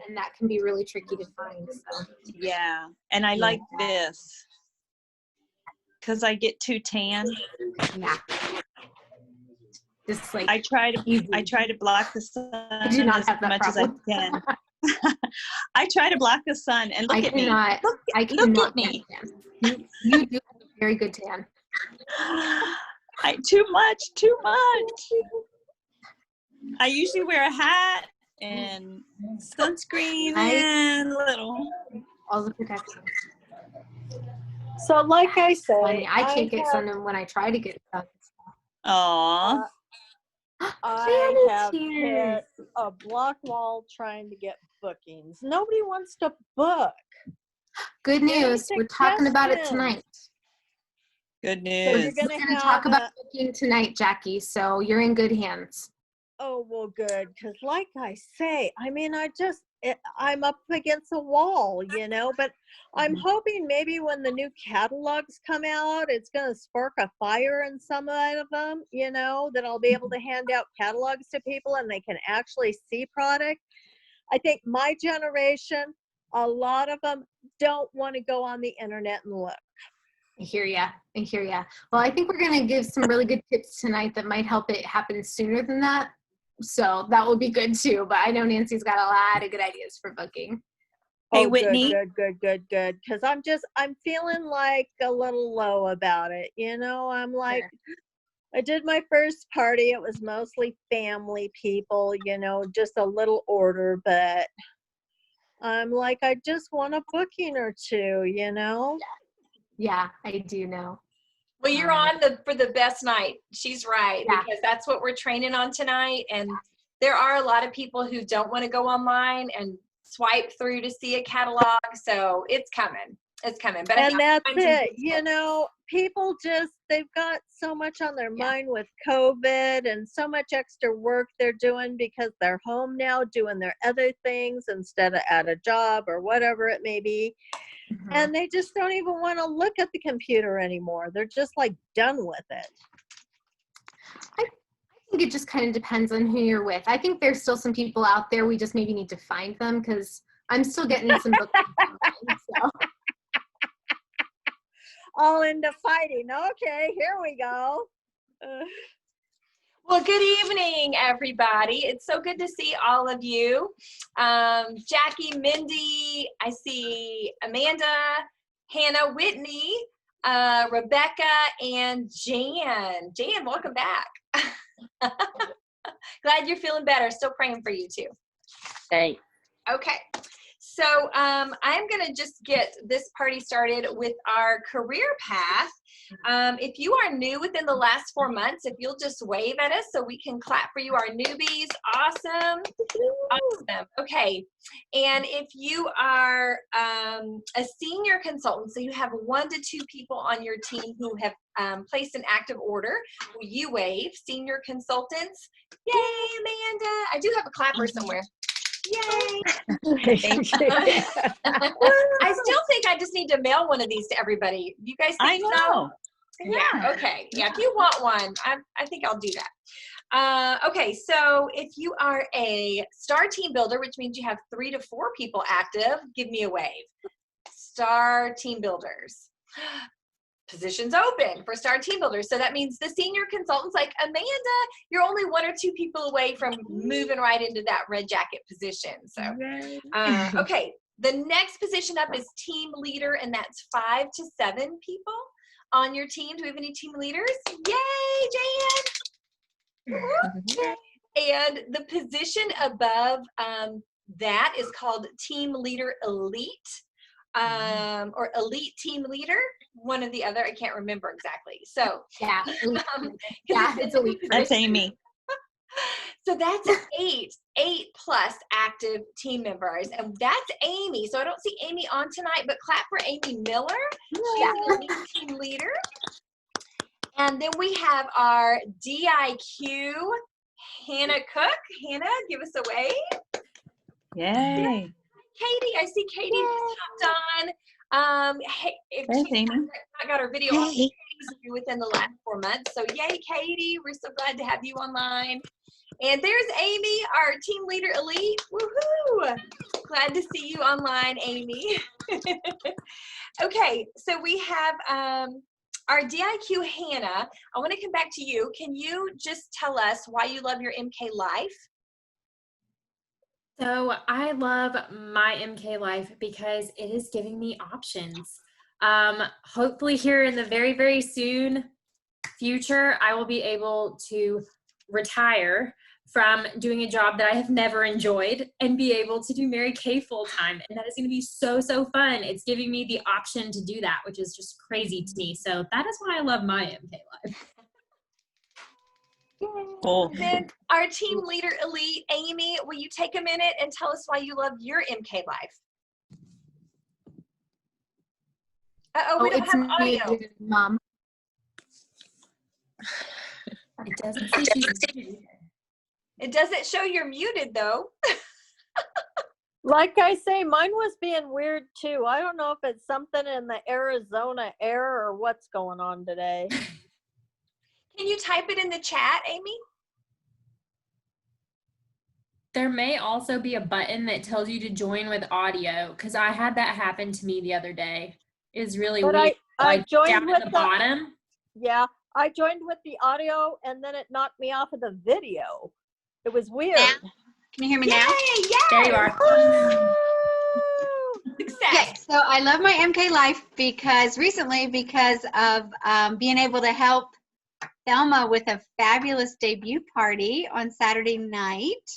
and that can be really tricky to find. So. Yeah, and I like this because I get too tan. Yeah. Just like I try to block the sun I do not as have that much problem. as I can. I try to block the sun, and look at me. Look at me. You do have a very good tan. Too much. I usually wear a hat and sunscreen and little. All the protection. So like I say, I can't get sun when I try to get sun. Aww. I have hit a block wall trying to get bookings. Nobody wants to book. Good news. We're talking about it tonight. Good news. So we're going to talk about booking tonight, Jackie. So you're in good hands. Oh, well, good. Because like I say, I mean, I'm up against a wall, you know, but I'm hoping maybe when the new catalogs come out, it's going to spark a fire in some of them, you know, that I'll be able to hand out catalogs to people and they can actually see product. I think my generation, a lot of them don't want to go on the internet and look. I hear ya. Well, I think we're going to give some really good tips tonight that might help it happen sooner than that. So that will be good too. But I know Nancy's got a lot of good ideas for booking. Hey, Whitney. Good. Because I'm feeling like a little low about it. You know, I'm like, sure. I did my first party. It was mostly family people, you know, just a little order. But I'm like, I just want a booking or two, you know? Yeah, I do know. Well, you're on for the best night. She's right, because that's what we're training on tonight. And there are a lot of people who don't want to go online and swipe through to see a catalog. So it's coming. But that's it. You know, people they've got so much on their mind with COVID and so much extra work they're doing because they're home now doing their other things instead of at a job or whatever it may be. And they just don't even want to look at the computer anymore. They're just like done with it. I think it just kind of depends on who you're with. I think there's still some people out there. We just maybe need to find them because I'm still getting some books. So. All into fighting. Okay, here we go. Well, good evening, everybody. It's so good to see all of you. Jackie, Mindy, I see Amanda, Hannah, Whitney, Rebecca, and Jan. Jan, welcome back. Glad you're feeling better. Still praying for you, too. Thanks. Okay. So I'm going to just get this party started with our career path. If you are new within the last 4 months, if you'll just wave at us so we can clap for you, our newbies. Awesome. Okay. And if you are a senior consultant, so you have 1 to 2 people on your team who have placed an active order, will you wave? Senior consultants. Yay, Amanda. I do have a clapper somewhere. Yay! I still think I just need to mail one of these to everybody. You guys think so? Yeah. Okay. Yeah. If you want one, I think I'll do that. Okay. So if you are a star team builder, which means you have 3 to 4 people active, give me a wave. Star team builders. Positions open for star team builders. So that means the senior consultants like Amanda, you're only 1 or 2 people away from moving right into that red jacket position. So, okay. The next position up is team leader, and that's 5 to 7 people on your team. Do we have any team leaders? Yay, Jan! And the position above that is called team leader elite. Or elite team leader, one or the other. I can't remember exactly. So yeah, it's elite. That's Amy. So that's 8 plus active team members, and that's Amy. So I don't see Amy on tonight, but clap for Amy Miller. She's an elite team leader. And then we have our DIQ Hannah Cook. Hannah, give us a wave. Yay. Katie, I see Katie just hopped on. Hey, if she's not got her video on, Katie's within the last 4 months. So yay, Katie. We're so glad to have you online. And there's Amy, our team leader elite. Woohoo! Glad to see you online, Amy. Okay, so we have our DIQ Hannah. I want to come back to you. Can you just tell us why you love your MK life? So I love my MK life because it is giving me options. Hopefully here in the very, very soon future, I will be able to retire from doing a job that I have never enjoyed and be able to do Mary Kay full time. And that is going to be so, so fun. It's giving me the option to do that, which is just crazy to me. So that is why I love my MK life. Cool. And then our team leader elite, Amy, will you take a minute and tell us why you love your MK life? We don't have audio. muted, Mom. It doesn't say she's muted. It doesn't show you're muted though. Like I say, mine was being weird too. I don't know if it's something in the Arizona air or what's going on today. Can you type it in the chat, Amy? There may also be a button that tells you to join with audio, because I had that happen to me the other day. It was really But weird. I Like joined down with at the bottom. Yeah, I joined with the audio and then it knocked me off of the video. It was weird. Now? Can you hear me now? Yay, yay! There you are. Success. Okay, so I love my MK life because of being able to help Thelma with a fabulous debut party on Saturday night.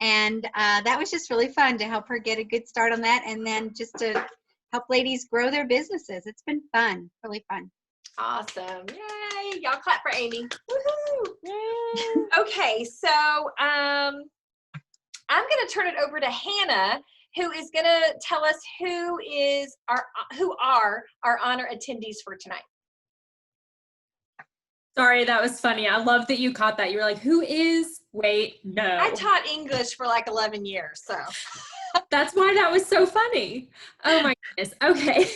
And that was just really fun to help her get a good start on that, and then just to help ladies grow their businesses. It's been fun, really fun. Awesome. Yay. Y'all clap for Amy. Woohoo. Okay, so I'm going to turn it over to Hannah, who is going to tell us who are our honor attendees for tonight. Sorry, that was funny. I love that you caught that. You were like, who is? Wait, no. I taught English for like 11 years, so. That's why that was so funny. Oh my goodness. Okay.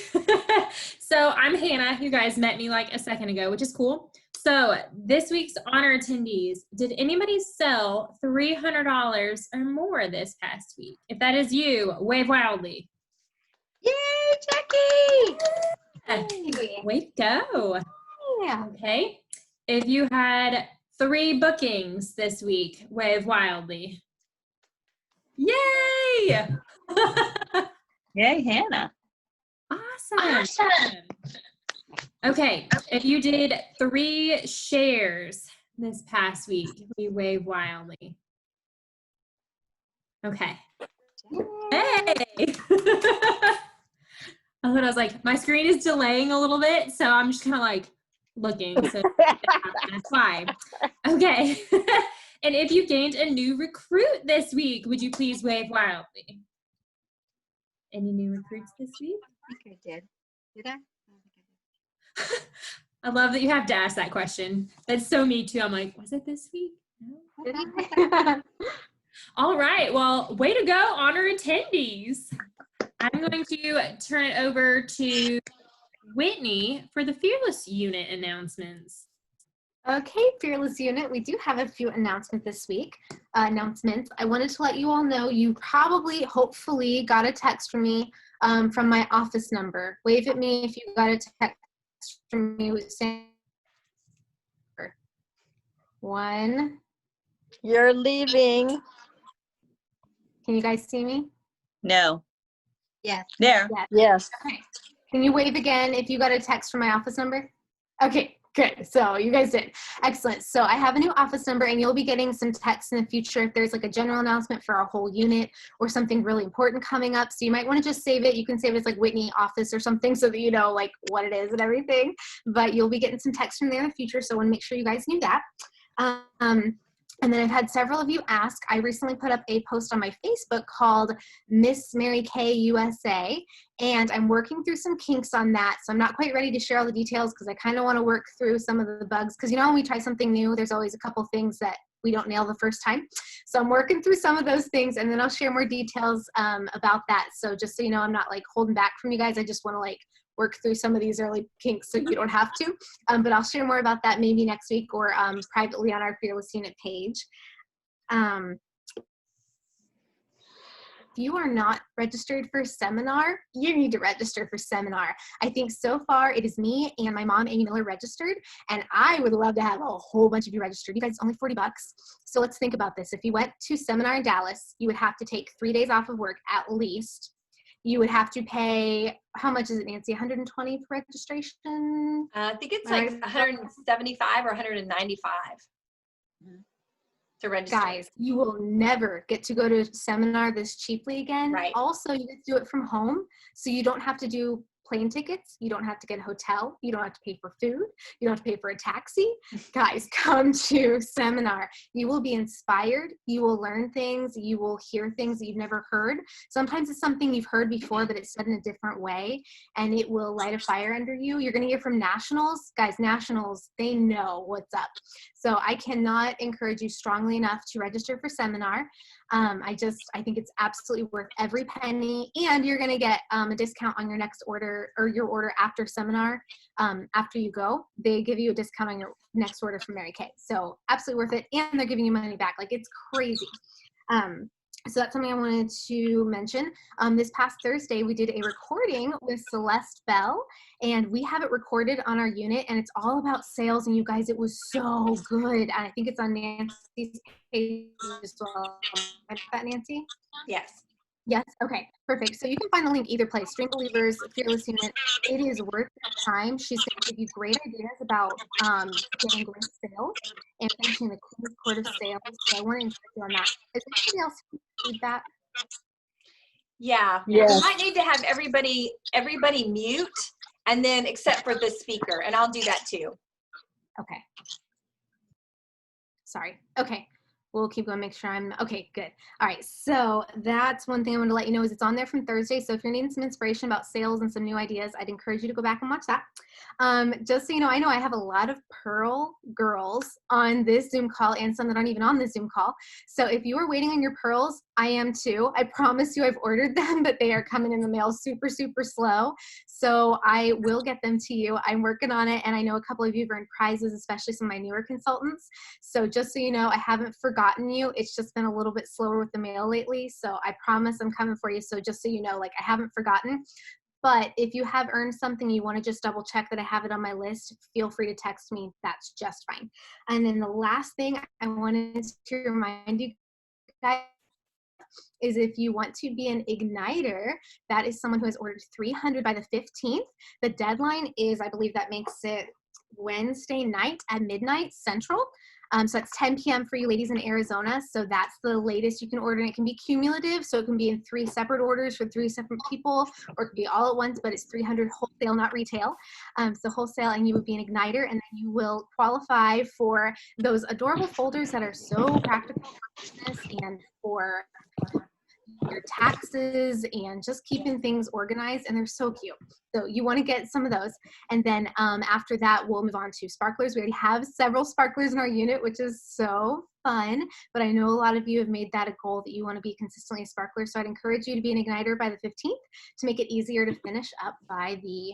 So I'm Hannah. You guys met me like a second ago, which is cool. So this week's honor attendees, did anybody sell $300 or more this past week? If that is you, wave wildly. Yay, Jackie! Yeah. Way to go. Yeah. Okay. If you had 3 bookings this week, wave wildly. Yay! Yay, Hannah. Awesome. Okay, if you did 3 shares this past week, we wave wildly. Okay. Hey! I was like, my screen is delaying a little bit, so I'm just kind of like looking. So that's why. Okay. And if you gained a new recruit this week, would you please wave wildly? Any new recruits this week? I think I did. Did I? I don't think I did. I love that you have to ask that question. That's so me too. I'm like, was it this week? No. All right. Well, way to go, honor attendees. I'm going to turn it over to Whitney for the Fearless Unit announcements. Okay, Fearless Unit, we do have a few announcements this week. I wanted to let you all know you probably, hopefully, got a text from me from my office number. Wave at me if you got a text from me with saying 1. You're leaving. Can you guys see me? No. Yes. There. Yes. Okay. Can you wave again if you got a text from my office number? Okay, good. So you guys did. Excellent. So I have a new office number, and you'll be getting some texts in the future if there's like a general announcement for our whole unit or something really important coming up. So you might want to just save it. You can save it as like Whitney office or something so that you know like what it is and everything. But you'll be getting some texts from there in the future, so I want to make sure you guys knew that. And then I've had several of you ask. I recently put up a post on my Facebook called Miss Mary Kay USA, and I'm working through some kinks on that. So I'm not quite ready to share all the details because I kind of want to work through some of the bugs. Because you know when we try something new, there's always a couple things that we don't nail the first time. So I'm working through some of those things, and then I'll share more details about that. So just so you know, I'm not like holding back from you guys. I just want to like work through some of these early kinks so you don't have to. But I'll share more about that maybe next week or privately on our Fearless Unit page. If you are not registered for seminar, you need to register for seminar. I think so far it is me and my mom, Amy Miller, registered, and I would love to have a whole bunch of you registered. You guys, it's only $40. So let's think about this. If you went to seminar in Dallas, you would have to take 3 days off of work at least. You would have to pay, how much is it, Nancy? 120 for registration? I think it's like 175 or 195 to register. Guys, you will never get to go to a seminar this cheaply again. Right. Also, you get to do it from home, so you don't have to do plane tickets. You don't have to get a hotel. You don't have to pay for food. You don't have to pay for a taxi. Guys, come to seminar. You will be inspired. You will learn things. You will hear things that you've never heard. Sometimes it's something you've heard before, but it's said in a different way, and it will light a fire under you. You're going to hear from nationals. Guys, nationals, they know what's up. So I cannot encourage you strongly enough to register for seminar. I think it's absolutely worth every penny, and you're going to get a discount on your next order or your order after seminar. After you go, they give you a discount on your next order from Mary Kay. So absolutely worth it, and they're giving you money back. Like, it's crazy. So that's something I wanted to mention. This past Thursday, we did a recording with Celeste Bell, and we have it recorded on our unit, and it's all about sales. And you guys, it was so good. And I think it's on Nancy's page as well. Is that Nancy? Yes. Yes. Okay. Perfect. So you can find the link either place. Dream Believers, Fearless Unit. It is worth your time. She's going to give you great ideas about getting great sales and finishing the Queen's Court of Sales. So I want to encourage you on that. Is anybody else need that? Yeah. Yes. We might need to have everybody mute, and then except for the speaker, and I'll do that too. Okay. Sorry. Okay. We'll keep going, make sure I'm, okay, good. All right, so that's one thing I want to let you know is it's on there from Thursday. So if you're needing some inspiration about sales and some new ideas, I'd encourage you to go back and watch that. Just so you know I have a lot of Pearl girls on this Zoom call and some that aren't even on the Zoom call. So if you are waiting on your pearls, I am too. I promise you I've ordered them, but they are coming in the mail super, super slow. So I will get them to you. I'm working on it, and I know a couple of you have earned prizes, especially some of my newer consultants. So just so you know, I haven't forgotten you. It's just been a little bit slower with the mail lately. So I promise I'm coming for you. So just so you know, like, I haven't forgotten. But if you have earned something, you want to just double check that I have it on my list, feel free to text me. That's just fine. And then the last thing I wanted to remind you guys is if you want to be an igniter, that is someone who has ordered 300 by the 15th. The deadline is, I believe that makes it Wednesday night at midnight Central. So that's 10 p.m. for you ladies in Arizona. So that's the latest you can order, and it can be cumulative. So it can be in 3 separate orders for 3 separate people, or it could be all at once, but it's 300 wholesale, not retail. So wholesale, and you would be an igniter, and then you will qualify for those adorable folders that are so practical for business and for your taxes and just keeping things organized, and they're so cute. So you want to get some of those, and then after that we'll move on to sparklers. We already have several sparklers in our unit, which is so fun, but I know a lot of you have made that a goal that you want to be consistently a sparkler. So I'd encourage you to be an igniter by the 15th to make it easier to finish up by the,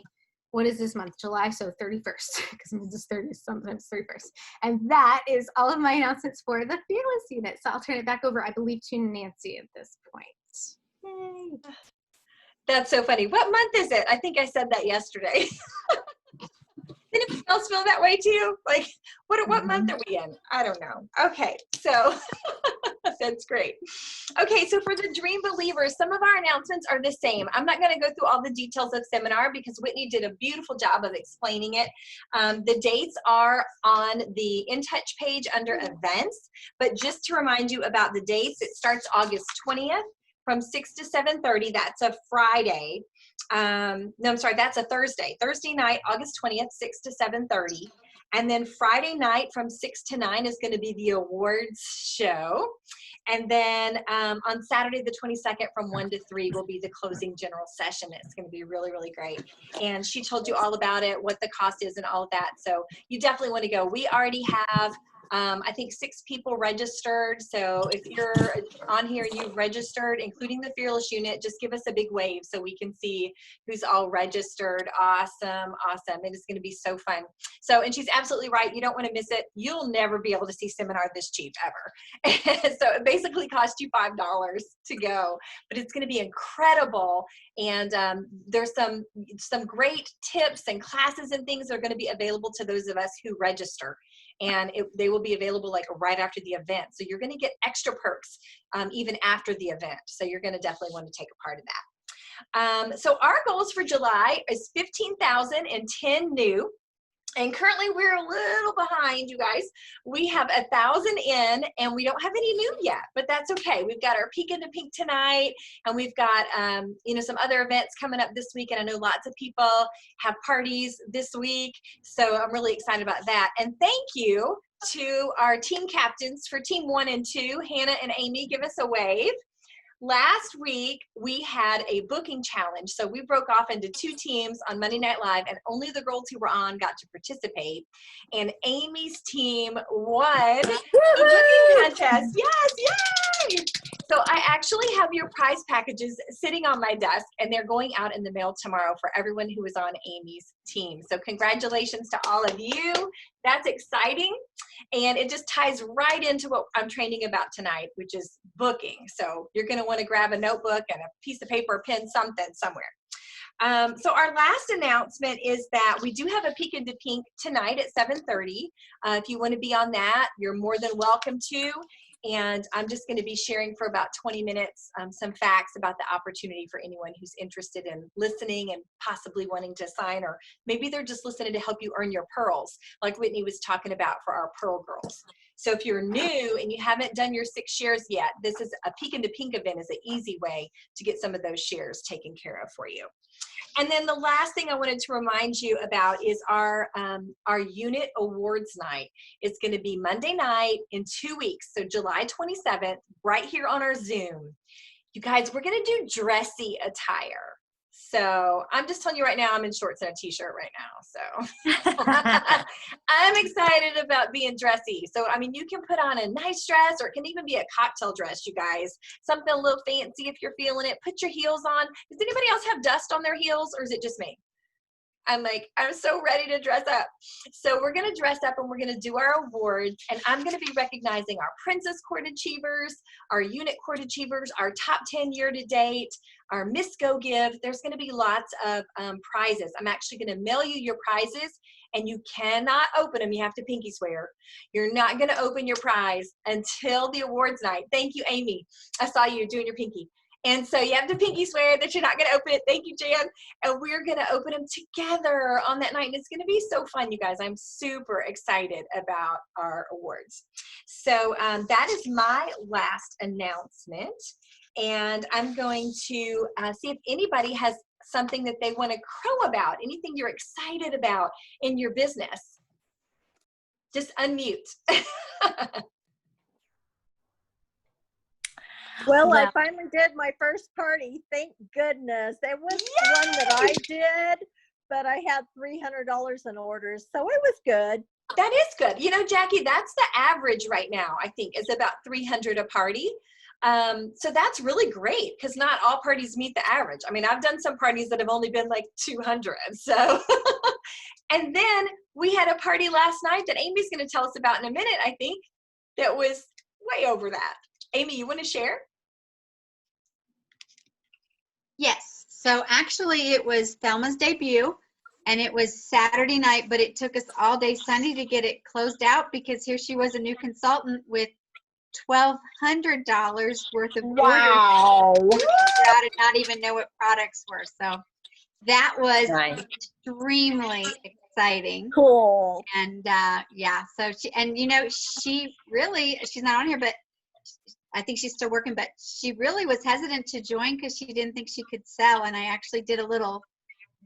what is this month? July, so 31st, because it's just 30, sometimes 31st. And that is all of my announcements for the Fearless unit. So I'll turn it back over, I believe, to Nancy at this point. Yay. That's so funny. What month is it? I think I said that yesterday. Anybody else feel that way too? Like, what month are we in? I don't know. Okay, so that's great. Okay, so for the Dream Believers, some of our announcements are the same. I'm not going to go through all the details of seminar because Whitney did a beautiful job of explaining it. The dates are on the In Touch page under events, but just to remind you about the dates, it starts August 20th. From 6 to 7:30, that's a Friday. No, I'm sorry, that's a Thursday. Thursday night, August 20th, 6 to 7:30. And then Friday night from 6 to 9 is going to be the awards show. And then on Saturday the 22nd from 1 to 3 will be the closing general session. It's going to be really, really great. And she told you all about it, what the cost is and all of that. So you definitely want to go. We already have I think 6 people registered. So if you're on here, you've registered, including the Fearless unit, just give us a big wave so we can see who's all registered. Awesome. Awesome. It is going to be so fun. So, and she's absolutely right. You don't want to miss it. You'll never be able to see seminar this cheap ever. So it basically costs you $5 to go, but it's going to be incredible. And there's some great tips and classes and things that are going to be available to those of us who register. And they will be available like right after the event. So you're going to get extra perks even after the event. So you're going to definitely want to take a part of that. So our goals for July is 15,010 new. And currently we're a little behind, you guys. We have 1,000 in and we don't have any new yet, but that's okay. We've got our Peek into Pink tonight, and we've got some other events coming up this week. And I know lots of people have parties this week. So I'm really excited about that. And thank you to our team captains for team 1 and 2, Hannah and Amy. Give us a wave. Last week, we had a booking challenge. So we broke off into 2 teams on Monday Night Live, and only the girls who were on got to participate. And Amy's team won the booking contest. Yes, yay! So I actually have your prize packages sitting on my desk, and they're going out in the mail tomorrow for everyone who is on Amy's team. So congratulations to all of you. That's exciting. And it just ties right into what I'm training about tonight, which is booking. So you're going to want to grab a notebook and a piece of paper, a pen, something somewhere. So our last announcement is that we do have a Peek into Pink tonight at 7:30. If you want to be on that, you're more than welcome to. And I'm just going to be sharing for about 20 minutes some facts about the opportunity for anyone who's interested in listening and possibly wanting to sign, or maybe they're just listening to help you earn your pearls, like Whitney was talking about for our Pearl Girls. So if you're new and you haven't done your 6 shares yet, this is a Peek into Pink event is an easy way to get some of those shares taken care of for you. And then the last thing I wanted to remind you about is our unit awards night. It's going to be Monday night in 2 weeks, so July 27th, right here on our Zoom. You guys, we're going to do dressy attire. So I'm just telling you right now, I'm in shorts and a t-shirt right now. So I'm excited about being dressy. So, I mean, you can put on a nice dress, or it can even be a cocktail dress, you guys. Something a little fancy if you're feeling it. Put your heels on. Does anybody else have dust on their heels, or is it just me? I'm so ready to dress up. So we're going to dress up and we're going to do our awards, and I'm going to be recognizing our Princess Court Achievers, our Unit Court Achievers, our top 10 year to date, our Miss Go Give. There's going to be lots of prizes. I'm actually going to mail you your prizes, and you cannot open them. You have to pinky swear. You're not going to open your prize until the awards night. Thank you, Amy. I saw you doing your pinky. And so you have to pinky swear that you're not going to open it. Thank you, Jan. And we're going to open them together on that night. And it's going to be so fun, you guys. I'm super excited about our awards. So that is my last announcement. And I'm going to see if anybody has something that they want to crow about, anything you're excited about in your business. Just unmute. Well, I finally did my first party. Thank goodness. It was one that I did, but I had $300 in orders, so it was good. That is good. You know, Jackie, that's the average right now, I think, is about $300 a party. So that's really great, because not all parties meet the average. I mean, I've done some parties that have only been like 200. So, and then we had a party last night that Amy's going to tell us about in a minute, I think, that was way over that. Amy, you want to share? Yes. So actually it was Thelma's debut, and it was Saturday night, but it took us all day Sunday to get it closed out, because here she was, a new consultant with $1,200 worth of orders. Wow. I did not even know what products were. So that was extremely exciting. Cool. And yeah, so she's not on here, but I think she's still working, but she really was hesitant to join because she didn't think she could sell. And I actually did a little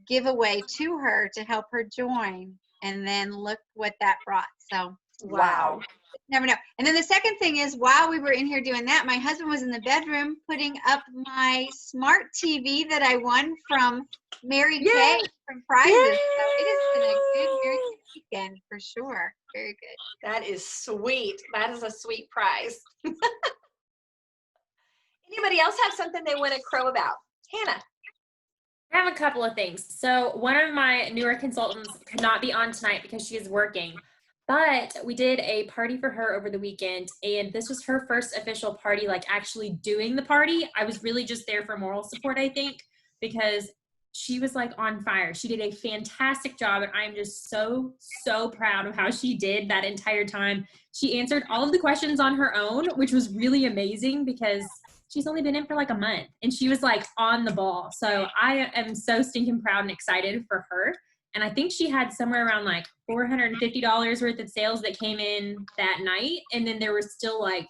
giveaway to her to help her join. And then look what that brought. So Wow. Never know. And then the second thing is, while we were in here doing that, my husband was in the bedroom putting up my smart TV that I won from Mary Kay from prizes. So it has been a good weekend for sure. Very good. That is sweet. That is a sweet prize. Anybody else have something they want to crow about? Hannah. I have a couple of things. So one of my newer consultants could not be on tonight because she is working, but we did a party for her over the weekend, and this was her first official party, like actually doing the party. I was really just there for moral support, I think, because she was like on fire. She did a fantastic job, and I'm just so, so proud of how she did that entire time. She answered all of the questions on her own, which was really amazing because she's only been in for like a month, and she was like on the ball. So I am so stinking proud and excited for her. And I think she had somewhere around like $450 worth of sales that came in that night. And then there were still like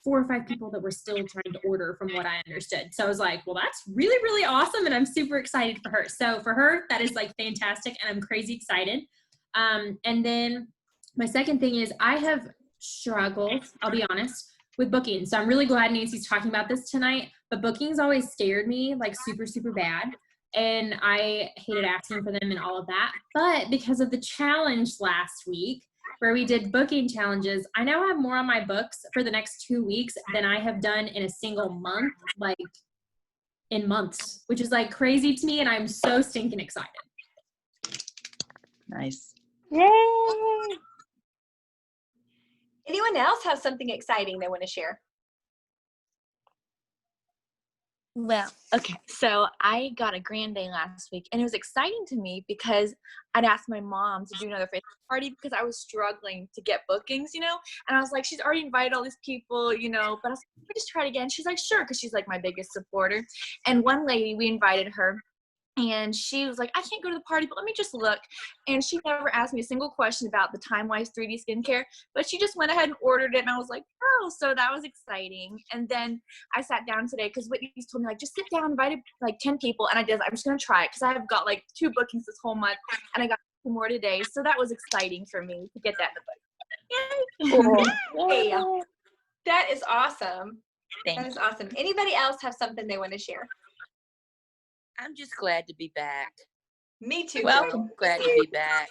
4 or 5 people that were still trying to order from what I understood. So I was like, well, that's really, really awesome. And I'm super excited for her. So for her, that is like fantastic. And I'm crazy excited. And then my second thing is I have struggled, I'll be honest, with booking. So I'm really glad Nancy's talking about this tonight, but bookings always scared me like super, super bad. And I hated asking for them and all of that. But because of the challenge last week where we did booking challenges, I now have more on my books for the next 2 weeks than I have done in a single month, like in months, which is like crazy to me. And I'm so stinking excited. Nice. Yay! Anyone else have something exciting they want to share? Well, okay, so I got a grand day last week, and it was exciting to me because I'd asked my mom to do another Facebook party because I was struggling to get bookings, and I was like, she's already invited all these people, but I was like, let me just try it again. She's like, sure, because she's like my biggest supporter. And one lady, we invited her, and she was like, I can't go to the party, but let me just look. And she never asked me a single question about the Time-Wise 3D skincare, but she just went ahead and ordered it. And I was like, oh, so that was exciting. And then I sat down today because Whitney's told me, like, just sit down, invited like 10 people. And I did. I'm just going to try it because I've got like 2 bookings this whole month, and I got 2 more today. So that was exciting for me to get that in the book. Cool. Hey, that is awesome. Thank That is awesome. Anybody else have something they want to share? I'm just glad to be back. Me too. Welcome. Glad to be back.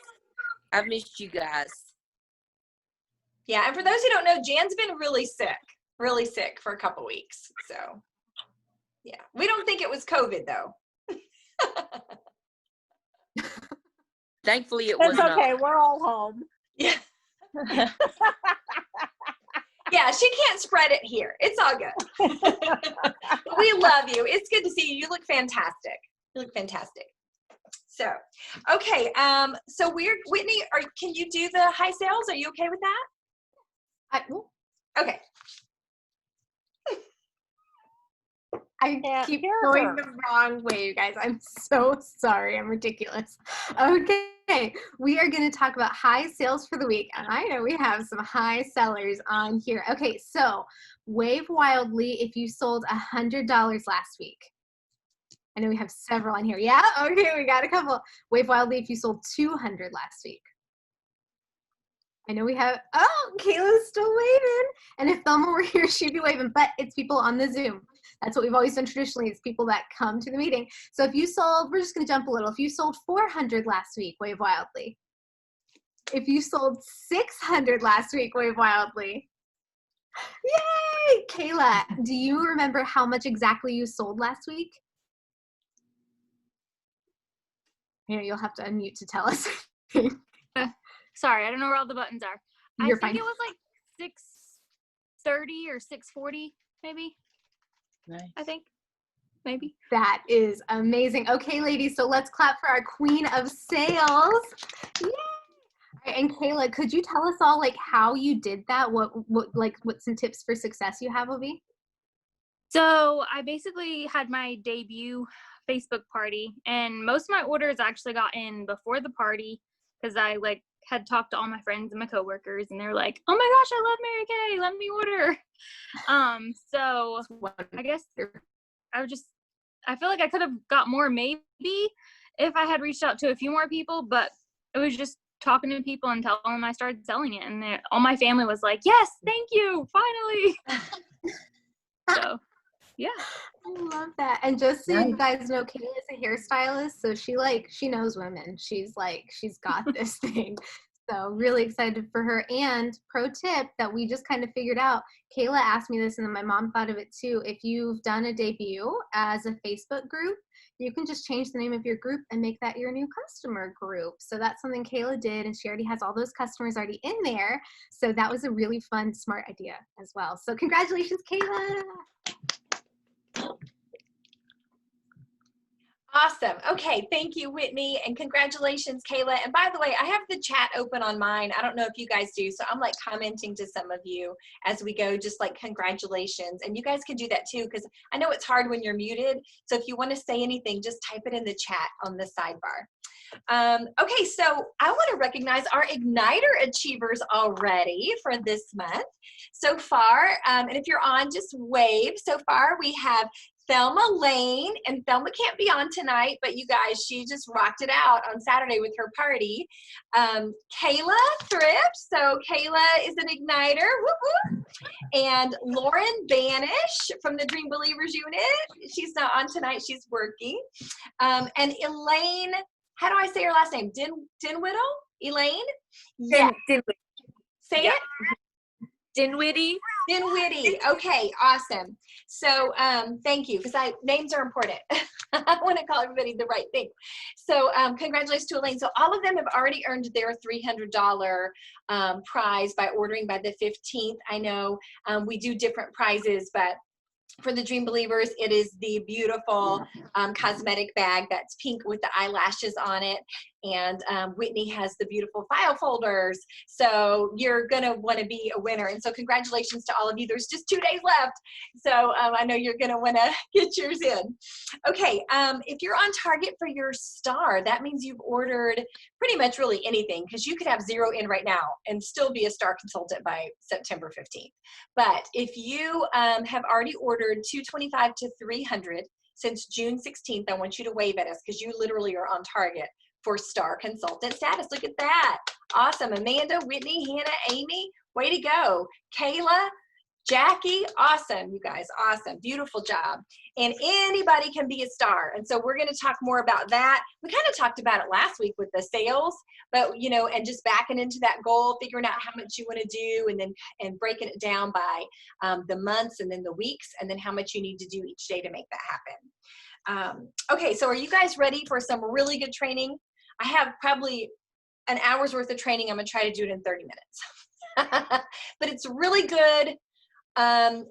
I've missed you guys. Yeah, and for those who don't know, Jan's been really sick for a couple weeks. So, yeah, we don't think it was COVID though. Thankfully, it was It's not. okay. We're all home. Yeah. Yeah, she can't spread it here. It's all good. We love you. It's good to see you. You look fantastic. You look fantastic. So, okay. So Whitney, can you do the high sales? Are you okay with that? Okay. I Can't keep hear going her. the wrong way, you guys. I'm so sorry. I'm ridiculous. Okay, we are going to talk about high sales for the week. And I know we have some high sellers on here. Okay, so wave wildly if you sold $100 last week. I know we have several on here. Yeah, okay, we got a couple. Wave wildly if you sold 200 last week. I know we have, oh, Kayla's still waving. And if Thelma were here, she'd be waving, but it's people on the Zoom. That's what we've always done traditionally. It's people that come to the meeting. So if you sold, we're just going to jump a little. If you sold 400 last week, wave wildly. If you sold 600 last week, wave wildly. Yay! Kayla, do you remember how much exactly you sold last week? You'll have to unmute to tell us. Sorry, I don't know where all the buttons are. You're I think fine. it was like 630 or 640, maybe. Nice. I think, maybe. That is amazing. Okay, ladies, so let's clap for our queen of sales. Yay! All right, and Kayla, could you tell us all like how you did that? What some tips for success you have, Obi? So I basically had my debut Facebook party, and most of my orders actually got in before the party because I had talked to all my friends and my coworkers, and they're like, "Oh my gosh, I love Mary Kay, let me order." So I guess I feel like I could have got more maybe if I had reached out to a few more people, but it was just talking to people and telling them I started selling it, and all my family was like, "Yes, thank you, finally." So, yeah. I love that. And just so you guys know, Kayla is a hairstylist, so she knows women. She's got this thing. So really excited for her. And pro tip that we just kind of figured out, Kayla asked me this and then my mom thought of it too. If you've done a debut as a Facebook group, you can just change the name of your group and make that your new customer group. So that's something Kayla did, and she already has all those customers already in there. So that was a really fun, smart idea as well. So congratulations, Kayla. Awesome. Okay. Thank you, Whitney. And congratulations, Kayla. And by the way, I have the chat open on mine. I don't know if you guys do. So I'm like commenting to some of you as we go, just like congratulations. And you guys can do that too, because I know it's hard when you're muted. So if you want to say anything, just type it in the chat on the sidebar. Okay. So I want to recognize our Igniter achievers already for this month. So far, and if you're on, just wave. So far, we have Thelma Lane, and Thelma can't be on tonight, but you guys, she just rocked it out on Saturday with her party. Kayla Thrift, so Kayla is an Igniter, whoop, whoop. And Lauren Banish from the Dream Believers Unit, she's not on tonight, she's working. And Elaine, how do I say her last name? Dinwiddle? Elaine? Yeah. Say it. Dinwiddie. Dinwiddie. Okay, awesome. So thank you, because names are important. I want to call everybody the right thing. So congratulations to Elaine. So all of them have already earned their $300 prize by ordering by the 15th. I know we do different prizes, but for the Dream Believers, it is the beautiful cosmetic bag that's pink with the eyelashes on it. And Whitney has the beautiful file folders. So you're going to want to be a winner. And so congratulations to all of you. There's just 2 days left. So I know you're going to want to get yours in. Okay, if you're on target for your star, that means you've ordered pretty much really anything, because you could have 0 in right now and still be a star consultant by September 15th. But if you have already ordered 225 to 300 since June 16th, I want you to wave at us, because you literally are on target for star consultant status. Look at that. Awesome. Amanda, Whitney, Hannah, Amy, way to go. Kayla, Jackie, awesome, you guys, awesome, beautiful job. And anybody can be a star. And so we're going to talk more about that. We kind of talked about it last week with the sales, but you know, and just backing into that goal, figuring out how much you want to do, and breaking it down by the months and then the weeks, and then how much you need to do each day to make that happen. Okay, so are you guys ready for some really good training? I have probably an hour's worth of training. I'm going to try to do it in 30 minutes. But it's really good.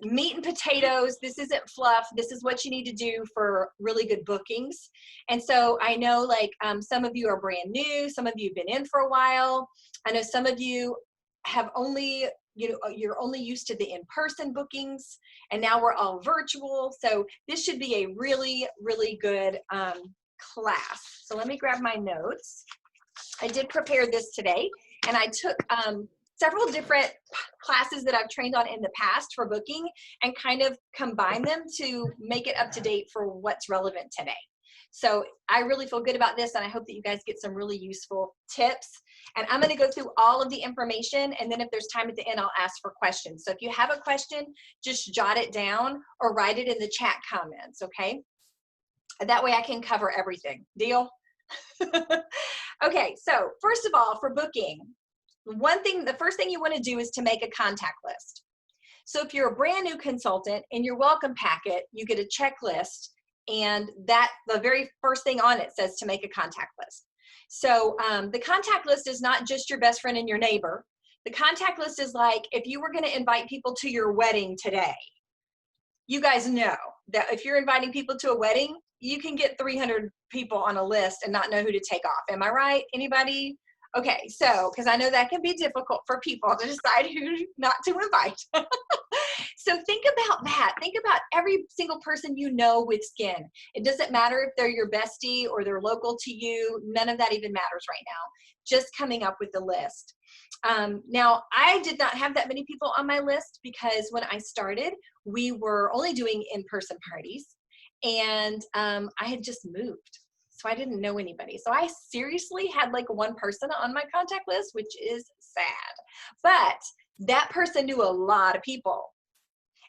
Meat and potatoes. This isn't fluff. This is what you need to do for really good bookings. And so I know, like, some of you are brand new. Some of you have been in for a while. I know some of you have only, you're only used to the in-person bookings, and now we're all virtual. So this should be a really, really good class. So let me grab my notes. I did prepare this today, and I took several different classes that I've trained on in the past for booking and kind of combine them to make it up to date for what's relevant today. So I really feel good about this, and I hope that you guys get some really useful tips. And I'm going to go through all of the information, and then if there's time at the end, I'll ask for questions. So if you have a question, just jot it down or write it in the chat comments, okay? That way I can cover everything. Deal? Okay, so first of all, for booking, the first thing you want to do is to make a contact list. So if you're a brand new consultant, in your welcome packet, you get a checklist, and the very first thing on it says to make a contact list. So the contact list is not just your best friend and your neighbor. The contact list is like if you were going to invite people to your wedding today. You guys know that if you're inviting people to a wedding, you can get 300 people on a list and not know who to take off. Am I right? Anybody? Okay, so, because I know that can be difficult for people to decide who not to invite. So think about that. Think about every single person you know with skin. It doesn't matter if they're your bestie or they're local to you. None of that even matters right now. Just coming up with the list. Now, I did not have that many people on my list because when I started, we were only doing in-person parties, and I had just moved. So I didn't know anybody. So I seriously had like one person on my contact list, which is sad. But that person knew a lot of people.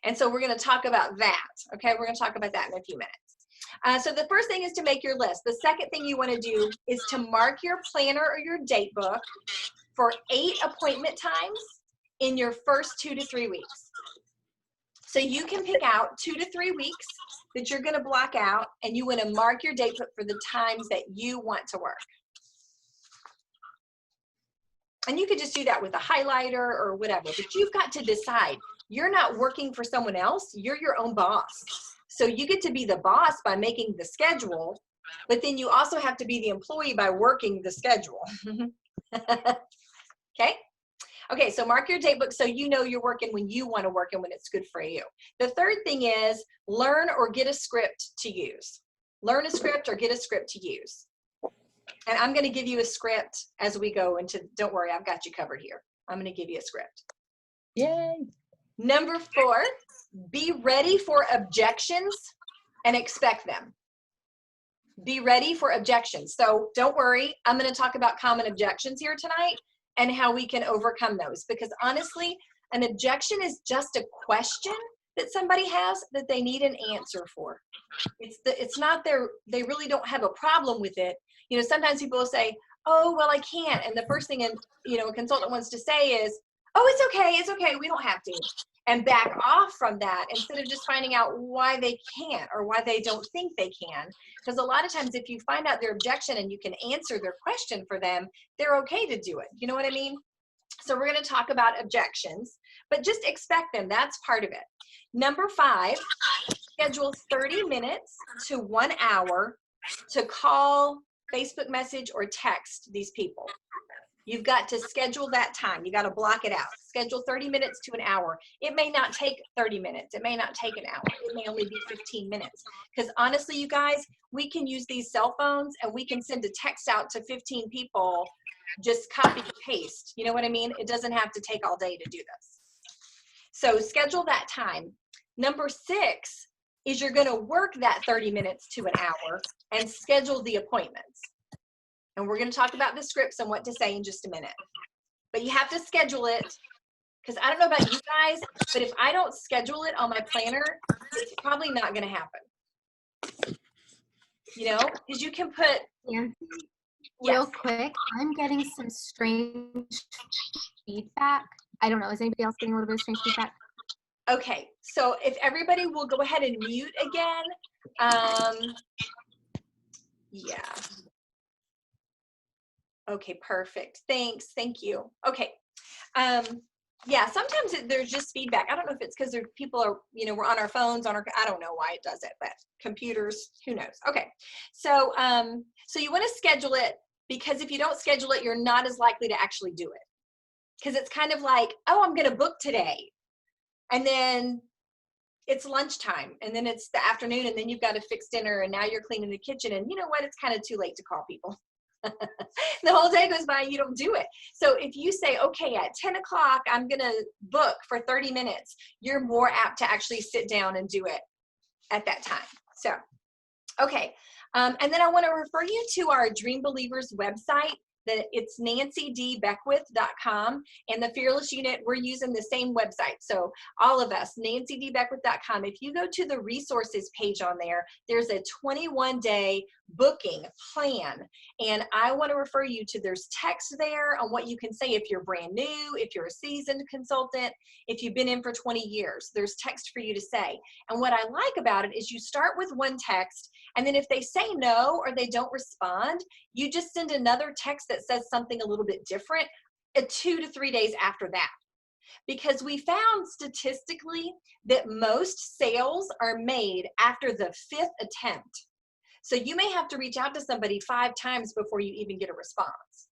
And so we're going to talk about that. Okay, we're going to talk about that in a few minutes. So the first thing is to make your list. The second thing you want to do is to mark your planner or your date book for 8 appointment times in your first 2 to 3 weeks. So you can pick out 2 to 3 weeks that you're going to block out, and you want to mark your date for the times that you want to work. And you could just do that with a highlighter or whatever, but you've got to decide. You're not working for someone else, you're your own boss. So you get to be the boss by making the schedule, but then you also have to be the employee by working the schedule. Okay? Okay, so mark your date book so you know you're working when you want to work and when it's good for you. The third thing is learn or get a script to use. Learn a script or get a script to use. And I'm going to give you a script as we go into, don't worry, I've got you covered here. I'm going to give you a script. Yay. Number 4, be ready for objections and expect them. Be ready for objections. So don't worry, I'm going to talk about common objections here tonight and how we can overcome those. Because honestly, an objection is just a question that somebody has that they need an answer for. It's not they really don't have a problem with it. You know, sometimes people will say, oh, well, I can't. And the first thing a consultant wants to say is, oh, it's okay, we don't have to. And back off from that instead of just finding out why they can't or why they don't think they can. Because a lot of times if you find out their objection and you can answer their question for them, they're okay to do it. You know what I mean? So we're going to talk about objections, but just expect them. That's part of it. Number 5, schedule 30 minutes to 1 hour to call, Facebook message, or text these people. You've got to schedule that time. You got to block it out. Schedule 30 minutes to an hour. It may not take 30 minutes. It may not take an hour. It may only be 15 minutes. Because honestly, you guys, we can use these cell phones and we can send a text out to 15 people, just copy and paste. You know what I mean? It doesn't have to take all day to do this. So schedule that time. Number 6 is you're going to work that 30 minutes to an hour and schedule the appointments. And we're going to talk about the scripts and what to say in just a minute. But you have to schedule it, because I don't know about you guys, but if I don't schedule it on my planner, it's probably not going to happen. You know, because you can put... Real quick, I'm getting some strange feedback. I don't know. Is anybody else getting a little bit of strange feedback? Okay, so if everybody will go ahead and mute again. Yeah. Okay, perfect. Thanks. Thank you. Okay. Yeah, sometimes there's just feedback. I don't know if it's because people are, we're on our phones, I don't know why it does it, but computers, who knows? Okay. So, so you want to schedule it, because if you don't schedule it, you're not as likely to actually do it. Because it's kind of like, oh, I'm going to book today. And then it's lunchtime, and then it's the afternoon, and then you've got to fix dinner, and now you're cleaning the kitchen, and you know what? It's kind of too late to call people. The whole day goes by and you don't do it. So if you say, okay, at 10 o'clock, I'm going to book for 30 minutes, you're more apt to actually sit down and do it at that time. So, okay. And then I want to refer you to our Dream Believers website. It's nancydbeckwith.com, and the Fearless Unit, we're using the same website. So all of us, nancydbeckwith.com. If you go to the resources page on there, there's a 21-day booking plan, and I want to refer you to, there's text there on what you can say if you're brand new, if you're a seasoned consultant, if you've been in for 20 years, there's text for you to say. And what I like about it is you start with one text, and then if they say no or they don't respond, you just send another text that says something a little bit different 2 to 3 days after that. Because we found statistically that most sales are made after the 5th attempt. So you may have to reach out to somebody 5 times before you even get a response.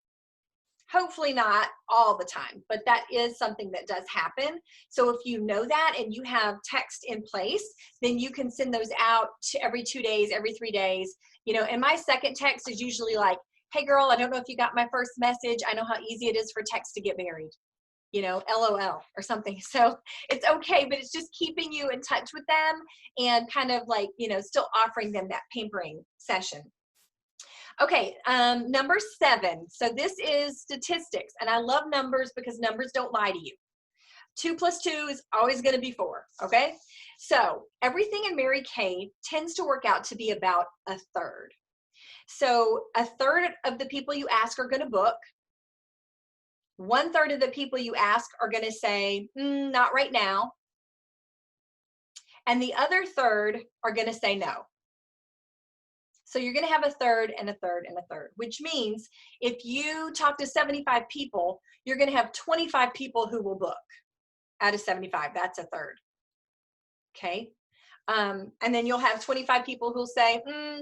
Hopefully not all the time, but that is something that does happen. So if you know that and you have text in place, then you can send those out to every 2 days, every 3 days. And my second text is usually like, hey girl, I don't know if you got my first message. I know how easy it is for text to get buried. LOL or something. So it's okay, but it's just keeping you in touch with them and kind of like, still offering them that pampering session. Okay, number 7. So this is statistics, and I love numbers because numbers don't lie to you. 2 + 2 is always going to be 4, okay? So everything in Mary Kay tends to work out to be about a third. So a third of the people you ask are going to book. 1/3 of the people you ask are going to say, not right now. And the other third are going to say no. So you're going to have a third and a third and a third, which means if you talk to 75 people, you're going to have 25 people who will book out of 75. That's a third. Okay. And then you'll have 25 people who'll say,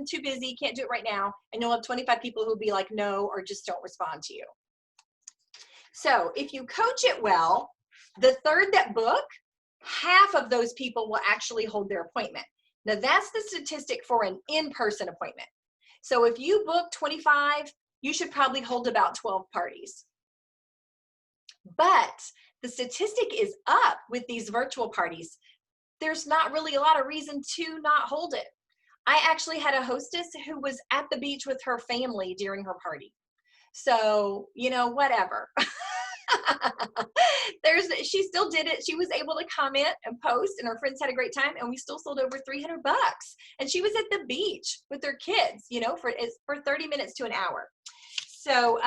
too busy, can't do it right now. And you'll have 25 people who'll be like, no, or just don't respond to you. So if you coach it well, the third that book, half of those people will actually hold their appointment. Now that's the statistic for an in-person appointment. So if you book 25, you should probably hold about 12 parties. But the statistic is up with these virtual parties. There's not really a lot of reason to not hold it. I actually had a hostess who was at the beach with her family during her party. So, you know, whatever. She still did it. She was able to comment and post, and her friends had a great time, and we still sold over $300. And she was at the beach with her kids, you know, for 30 minutes to an hour. So,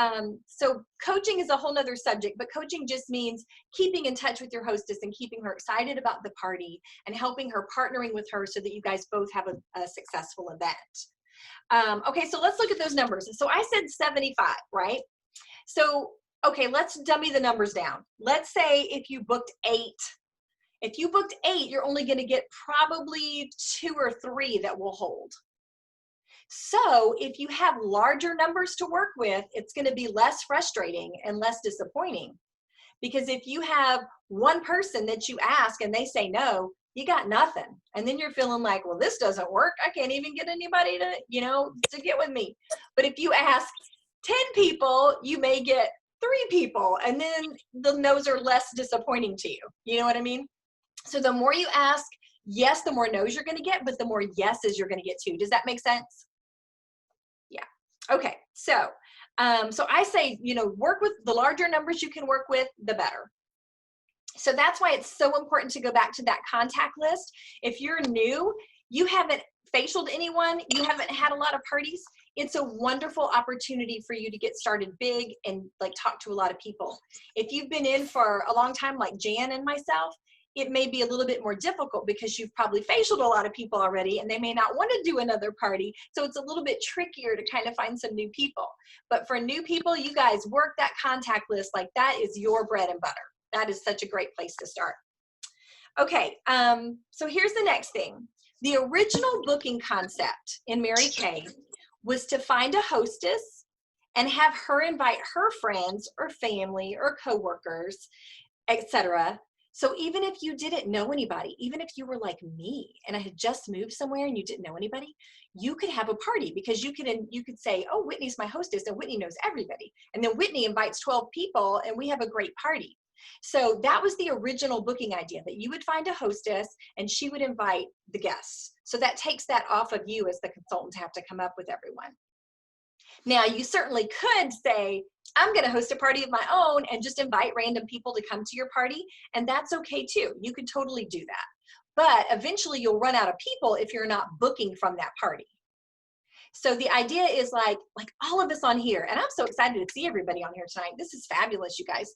so coaching is a whole nother subject, but coaching just means keeping in touch with your hostess and keeping her excited about the party and helping her, partnering with her so that you guys both have a successful event. Okay, so let's look at those numbers. So I said 75, right? So, okay, let's dummy the numbers down. Let's say if you booked 8. If you booked 8, you're only going to get probably 2 or 3 that will hold. So if you have larger numbers to work with, it's going to be less frustrating and less disappointing. Because if you have one person that you ask and they say no, you got nothing. And then you're feeling like, well, this doesn't work. I can't even get anybody to, you know, to get with me. But if you ask 10 people, you may get 3 people, and then the no's are less disappointing to you. You know what I mean? So the more you ask, yes, the more no's you're going to get, but the more yeses you're going to get too. Does that make sense? Yeah. Okay. So, so I say, you know, work with the larger numbers you can work with, the better. So that's why it's so important to go back to that contact list. If you're new, you haven't facialed anyone, you haven't had a lot of parties, it's a wonderful opportunity for you to get started big and like talk to a lot of people. If you've been in for a long time, like Jan and myself, it may be a little bit more difficult because you've probably facialed a lot of people already and they may not want to do another party. So it's a little bit trickier to kind of find some new people. But for new people, you guys work that contact list like that is your bread and butter. That is such a great place to start. Okay, so here's the next thing. The original booking concept in Mary Kay was to find a hostess and have her invite her friends or family or coworkers, etc. So even if you didn't know anybody, even if you were like me and I had just moved somewhere and you didn't know anybody, you could have a party because you could say, oh, Whitney's my hostess and Whitney knows everybody. And then Whitney invites 12 people and we have a great party. So that was the original booking idea, that you would find a hostess and she would invite the guests. So that takes that off of you as the consultant to have to come up with everyone. Now, you certainly could say, I'm going to host a party of my own and just invite random people to come to your party. And that's okay too. You could totally do that. But eventually you'll run out of people if you're not booking from that party. So the idea is like all of us on here, and I'm so excited to see everybody on here tonight. This is fabulous, you guys.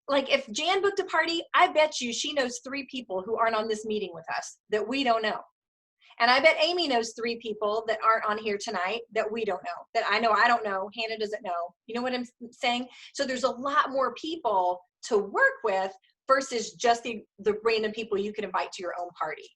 Like if Jan booked a party, I bet you she knows 3 people who aren't on this meeting with us that we don't know. And I bet Amy knows 3 people that aren't on here tonight that we don't know, that I know I don't know, Hannah doesn't know. You know what I'm saying? So there's a lot more people to work with versus just the random people you can invite to your own party.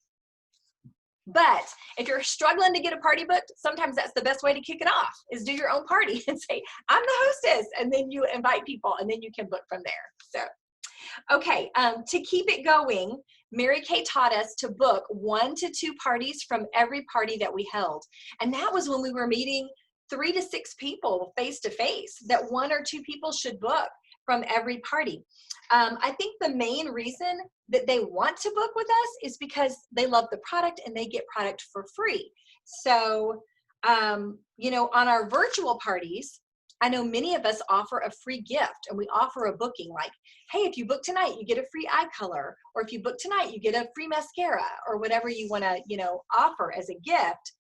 But if you're struggling to get a party booked, sometimes that's the best way to kick it off, is do your own party and say, I'm the hostess, and then you invite people and then you can book from there. So, okay, to keep it going, Mary Kay taught us to book 1 to 2 parties from every party that we held. And that was when we were meeting 3 to 6 people face to face, that 1 or 2 people should book from every party. I think the main reason that they want to book with us is because they love the product and they get product for free. So, you know, on our virtual parties, I know many of us offer a free gift and we offer a booking like, hey, if you book tonight, you get a free eye color, or if you book tonight, you get a free mascara, or whatever you want to, you know, offer as a gift.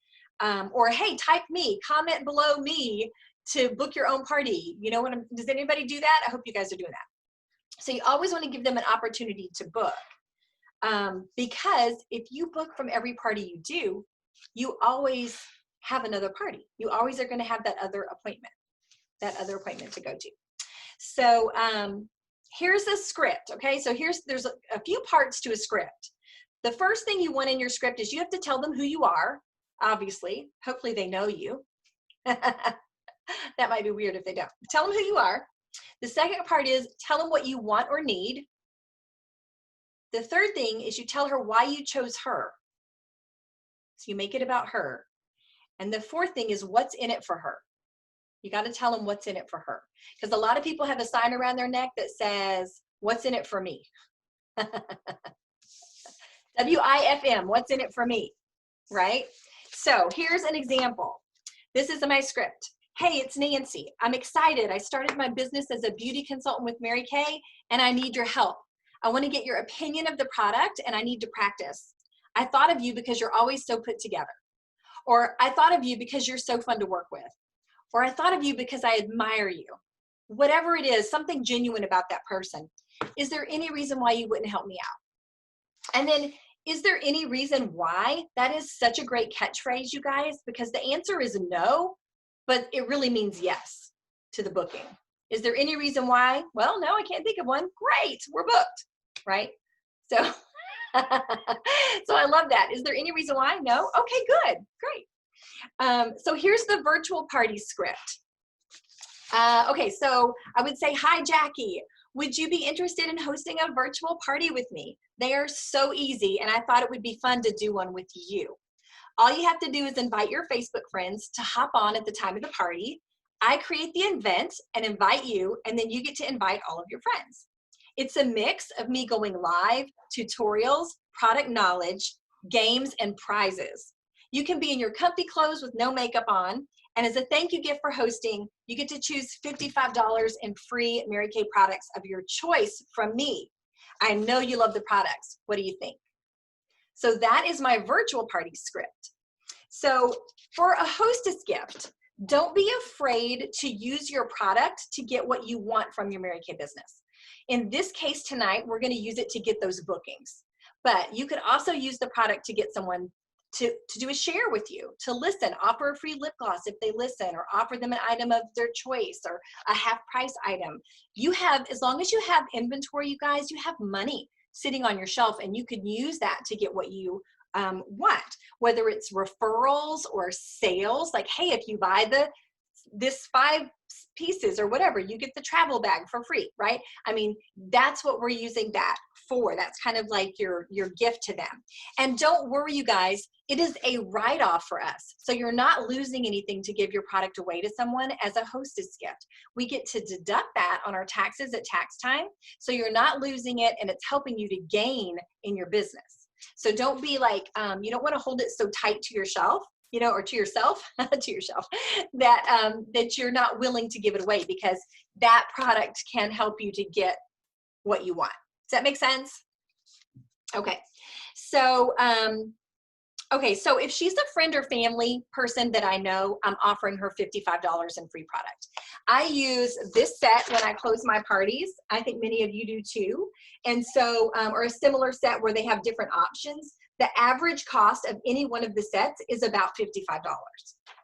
Or hey, type me, comment below me, to book your own party. You know what does anybody do that? I hope you guys are doing that. So you always want to give them an opportunity to book. Because if you book from every party you do, you always have another party. You always are going to have that other appointment to go to. So here's a script, okay? So there's a few parts to a script. The first thing you want in your script is you have to tell them who you are, obviously. Hopefully they know you. That might be weird if they don't. Tell them who you are. The second part is tell them what you want or need. The third thing is you tell her why you chose her. So you make it about her. And the fourth thing is what's in it for her. You got to tell them what's in it for her. Because a lot of people have a sign around their neck that says, what's in it for me? WIFM, what's in it for me, right? So here's an example. This is my script. Hey, it's Nancy. I'm excited. I started my business as a beauty consultant with Mary Kay, and I need your help. I want to get your opinion of the product, and I need to practice. I thought of you because you're always so put together. Or I thought of you because you're so fun to work with. Or I thought of you because I admire you. Whatever it is, something genuine about that person. Is there any reason why you wouldn't help me out? And then, is there any reason why? That is such a great catchphrase, you guys, because the answer is no, but it really means yes to the booking. Is there any reason why? Well, no, I can't think of one. Great, we're booked, right? So, so I love that. Is there any reason why? No? Okay, good, great. So here's the virtual party script. Okay, so I would say, hi, Jackie. Would you be interested in hosting a virtual party with me? They are so easy, and I thought it would be fun to do one with you. All you have to do is invite your Facebook friends to hop on at the time of the party. I create the event and invite you, and then you get to invite all of your friends. It's a mix of me going live, tutorials, product knowledge, games, and prizes. You can be in your comfy clothes with no makeup on, and as a thank you gift for hosting, you get to choose $55 in free Mary Kay products of your choice from me. I know you love the products. What do you think? So that is my virtual party script. So for a hostess gift, don't be afraid to use your product to get what you want from your Mary Kay business. In this case tonight, we're going to use it to get those bookings. But you could also use the product to get someone to do a share with you, to listen, offer a free lip gloss if they listen, or offer them an item of their choice or a half price item. You have, as long as you have inventory, you guys, you have money sitting on your shelf, and you can use that to get what you want, whether it's referrals or sales. Like, hey, if you buy this 5 pieces or whatever, you get the travel bag for free, right? I mean, that's what we're using that for. That's kind of like your gift to them. And don't worry, you guys, it is a write-off for us. So you're not losing anything to give your product away to someone as a hostess gift. We get to deduct that on our taxes at tax time. So you're not losing it, and it's helping you to gain in your business. So don't be like, you don't want to hold it so tight to your shelf, you know, or to yourself, to yourself, that that you're not willing to give it away, because that product can help you to get what you want. Does that make sense? Okay. So, okay, so if she's a friend or family person that I know, I'm offering her $55 in free product. I use this set when I close my parties. I think many of you do too. And so, or a similar set where they have different options. The average cost of any one of the sets is about $55.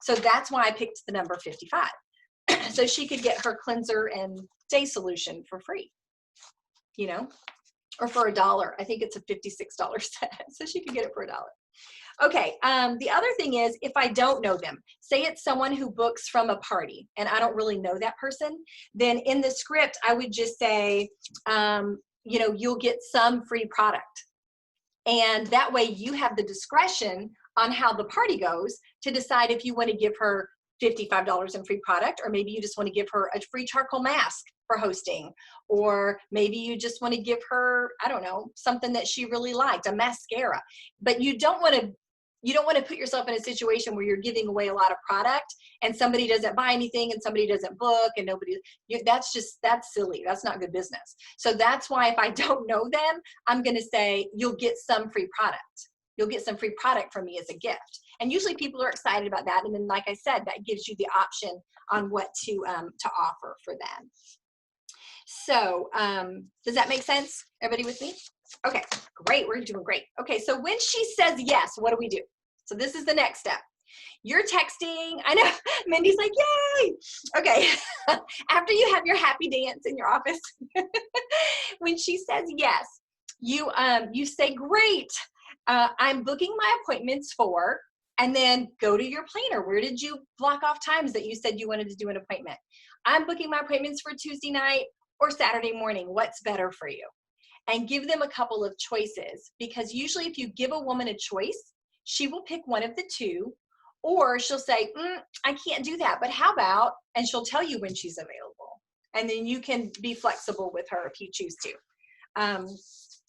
So that's why I picked the number 55. So she could get her cleanser and day solution for free, you know, or for $1. I think it's a $56 set. So she could get it for $1. Okay, the other thing is, if I don't know them, say it's someone who books from a party and I don't really know that person, then in the script, I would just say, you know, you'll get some free product. And that way you have the discretion on how the party goes to decide if you want to give her $55 in free product, or maybe you just want to give her a free charcoal mask for hosting, or maybe you just want to give her, I don't know, something that she really liked, a mascara. But you don't want to put yourself in a situation where you're giving away a lot of product and somebody doesn't buy anything and somebody doesn't book and that's silly. That's not good business. So that's why if I don't know them, I'm going to say, you'll get some free product. You'll get some free product from me as a gift. And usually people are excited about that. And then, like I said, that gives you the option on what to offer for them. So does that make sense? Everybody with me? Okay, great. We're doing great. Okay, so when she says yes, what do we do? So this is the next step. You're texting. I know Mindy's like, yay. Okay, after you have your happy dance in your office, when she says yes, you say, great. I'm booking my appointments for, and then go to your planner. Where did you block off times that you said you wanted to do an appointment? I'm booking my appointments for Tuesday night or Saturday morning. What's better for you? And give them a couple of choices, because usually if you give a woman a choice, she will pick one of the two, or she'll say, I can't do that, but how about, and she'll tell you when she's available. And then you can be flexible with her if you choose to.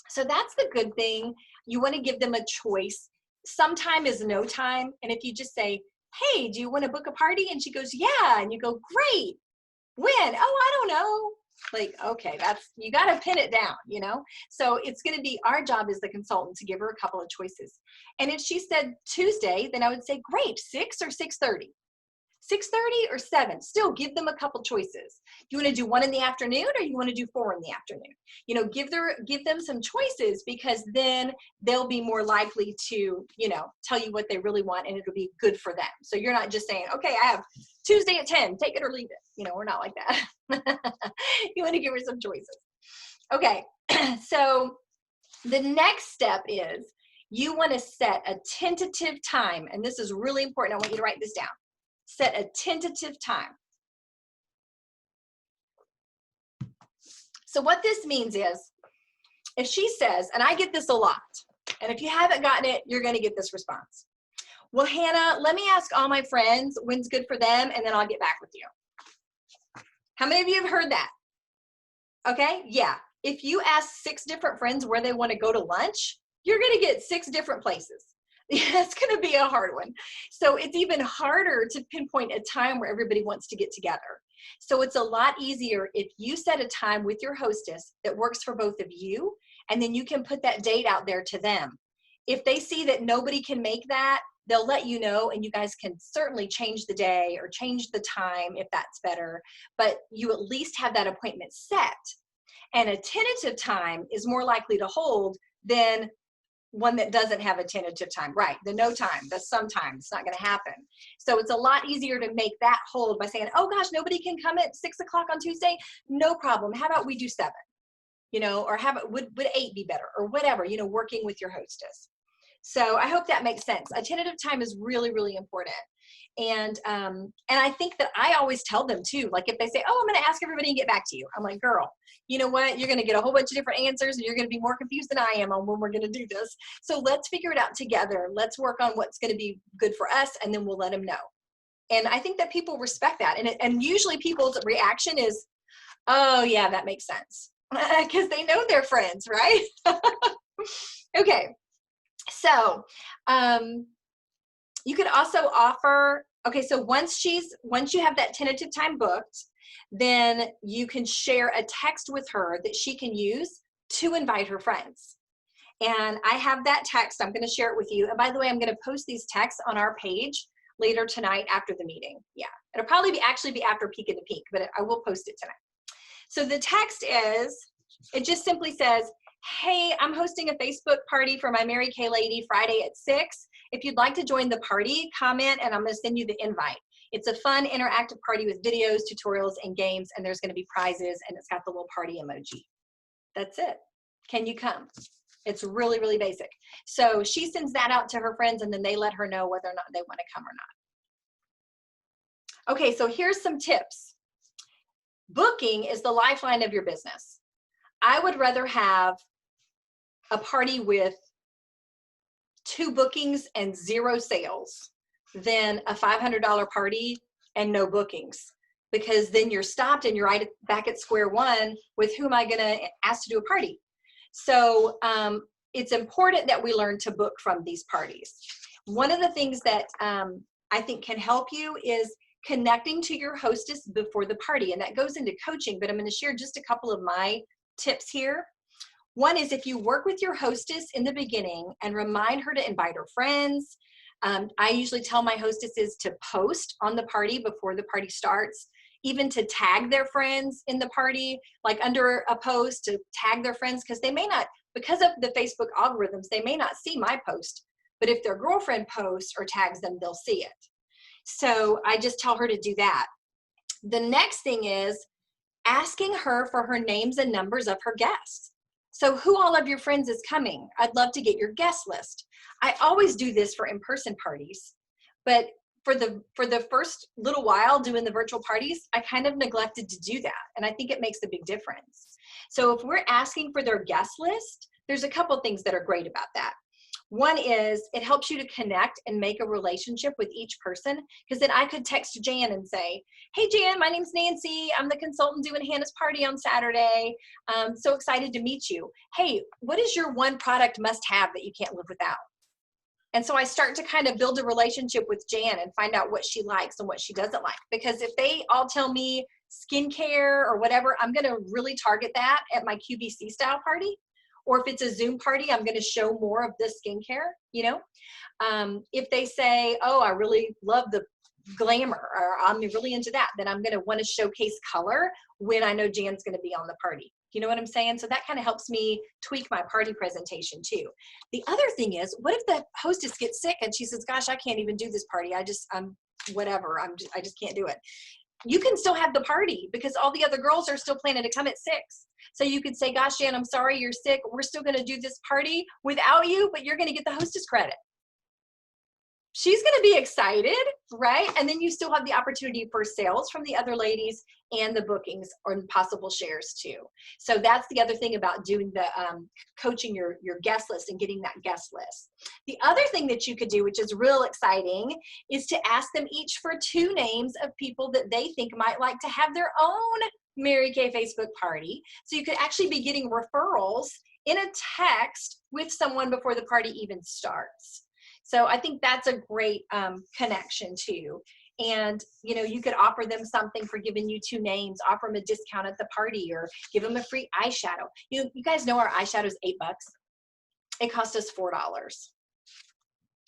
So that's the good thing. You want to give them a choice. Some time is no time. And if you just say, hey, do you want to book a party? And she goes, yeah. And you go, great. When? Oh, I don't know. Like, okay, you got to pin it down, you know? So it's going to be our job as the consultant to give her a couple of choices. And if she said Tuesday, then I would say, great, 6 or 6:30. 6:30 or 7, still give them a couple choices. You want to do 1 in the afternoon, or you want to do 4 in the afternoon? You know, give them some choices, because then they'll be more likely to, you know, tell you what they really want, and it'll be good for them. So you're not just saying, okay, I have Tuesday at 10, take it or leave it. You know, we're not like that. You want to give her some choices. Okay, so the next step is you want to set a tentative time, and this is really important. I want you to write this down. Set a tentative time. So what this means is, if she says, and I get this a lot, and if you haven't gotten it, you're going to get this response. Well, Hannah, let me ask all my friends when's good for them, and then I'll get back with you. How many of you have heard that? Okay, yeah. If you ask 6 different friends where they want to go to lunch, you're going to get 6 different places. It's going to be a hard one. So it's even harder to pinpoint a time where everybody wants to get together. So it's a lot easier if you set a time with your hostess that works for both of you, and then you can put that date out there to them. If they see that nobody can make that, they'll let you know, and you guys can certainly change the day or change the time if that's better, but you at least have that appointment set. And a tentative time is more likely to hold than one that doesn't have a tentative time, right? The no time, the sometime, it's not going to happen. So it's a lot easier to make that hold by saying, oh gosh, nobody can come at 6 o'clock on Tuesday. No problem. How about we do 7? You know, or how about, would 8 be better, or whatever, you know, working with your hostess. So I hope that makes sense. A tentative time is really, really important. And I think that I always tell them too, like if they say, oh, I'm going to ask everybody and get back to you. I'm like, girl, you know what? You're going to get a whole bunch of different answers, and you're going to be more confused than I am on when we're going to do this. So let's figure it out together. Let's work on what's going to be good for us, and then we'll let them know. And I think that people respect that. And usually people's reaction is, oh yeah, that makes sense. Because they know their friends, right? Okay. So you could also offer, okay, so once you have that tentative time booked, then you can share a text with her that she can use to invite her friends. And I have that text. I'm going to share it with you. And by the way, I'm going to post these texts on our page later tonight after the meeting. Yeah, it'll probably actually be after Peek of the Peak, but I will post it tonight. So the text is, it just simply says, hey, I'm hosting a Facebook party for my Mary Kay Lady Friday at 6. If you'd like to join the party, comment, and I'm going to send you the invite. It's a fun, interactive party with videos, tutorials, and games, and there's going to be prizes, and it's got the little party emoji. That's it. Can you come? It's really, really basic. So she sends that out to her friends, and then they let her know whether or not they want to come or not. Okay, so here's some tips. Booking is the lifeline of your business. I would rather have a party with 2 bookings and 0 sales than a $500 party and no bookings, because then you're stopped and you're right back at square one with who am I going to ask to do a party. So it's important that we learn to book from these parties. One of the things that I think can help you is connecting to your hostess before the party, and that goes into coaching, but I'm going to share just a couple of my tips here. One is, if you work with your hostess in the beginning and remind her to invite her friends, I usually tell my hostesses to post on the party before the party starts, even to tag their friends in the party, like under a post to tag their friends, because they may not, because of the Facebook algorithms, they may not see my post, but if their girlfriend posts or tags them, they'll see it. So I just tell her to do that. The next thing is asking her for her names and numbers of her guests. So who all of your friends is coming? I'd love to get your guest list. I always do this for in-person parties, but for the first little while doing the virtual parties, I kind of neglected to do that. And I think it makes a big difference. So if we're asking for their guest list, there's a couple things that are great about that. One is it helps you to connect and make a relationship with each person, because then I could text Jan and say, hey Jan, my name's Nancy. I'm the consultant doing Hannah's party on Saturday. I'm so excited to meet you. Hey, what is your one product must have that you can't live without? And so I start to kind of build a relationship with Jan and find out what she likes and what she doesn't like. Because if they all tell me skincare or whatever, I'm going to really target that at my QVC style party. Or if it's a Zoom party, I'm going to show more of the skincare, you know. If they say, oh, I really love the glamour, or I'm really into that, then I'm going to want to showcase color when I know Jan's going to be on the party. You know what I'm saying? So that kind of helps me tweak my party presentation too. The other thing is, what if the hostess gets sick and she says, gosh, I can't even do this party. I just can't do it. You can still have the party because all the other girls are still planning to come at 6. So you could say, gosh, Jan, I'm sorry you're sick. We're still going to do this party without you, but you're going to get the hostess credit. She's going to be excited, right? And then you still have the opportunity for sales from the other ladies and the bookings or possible shares too. So that's the other thing about doing the coaching your guest list and getting that guest list. The other thing that you could do, which is real exciting, is to ask them each for 2 names of people that they think might like to have their own Mary Kay Facebook party. So you could actually be getting referrals in a text with someone before the party even starts. So I think that's a great connection too. And, you know, you could offer them something for giving you 2 names, offer them a discount at the party, or give them a free eyeshadow. You guys know our eyeshadow is $8. It cost us $4.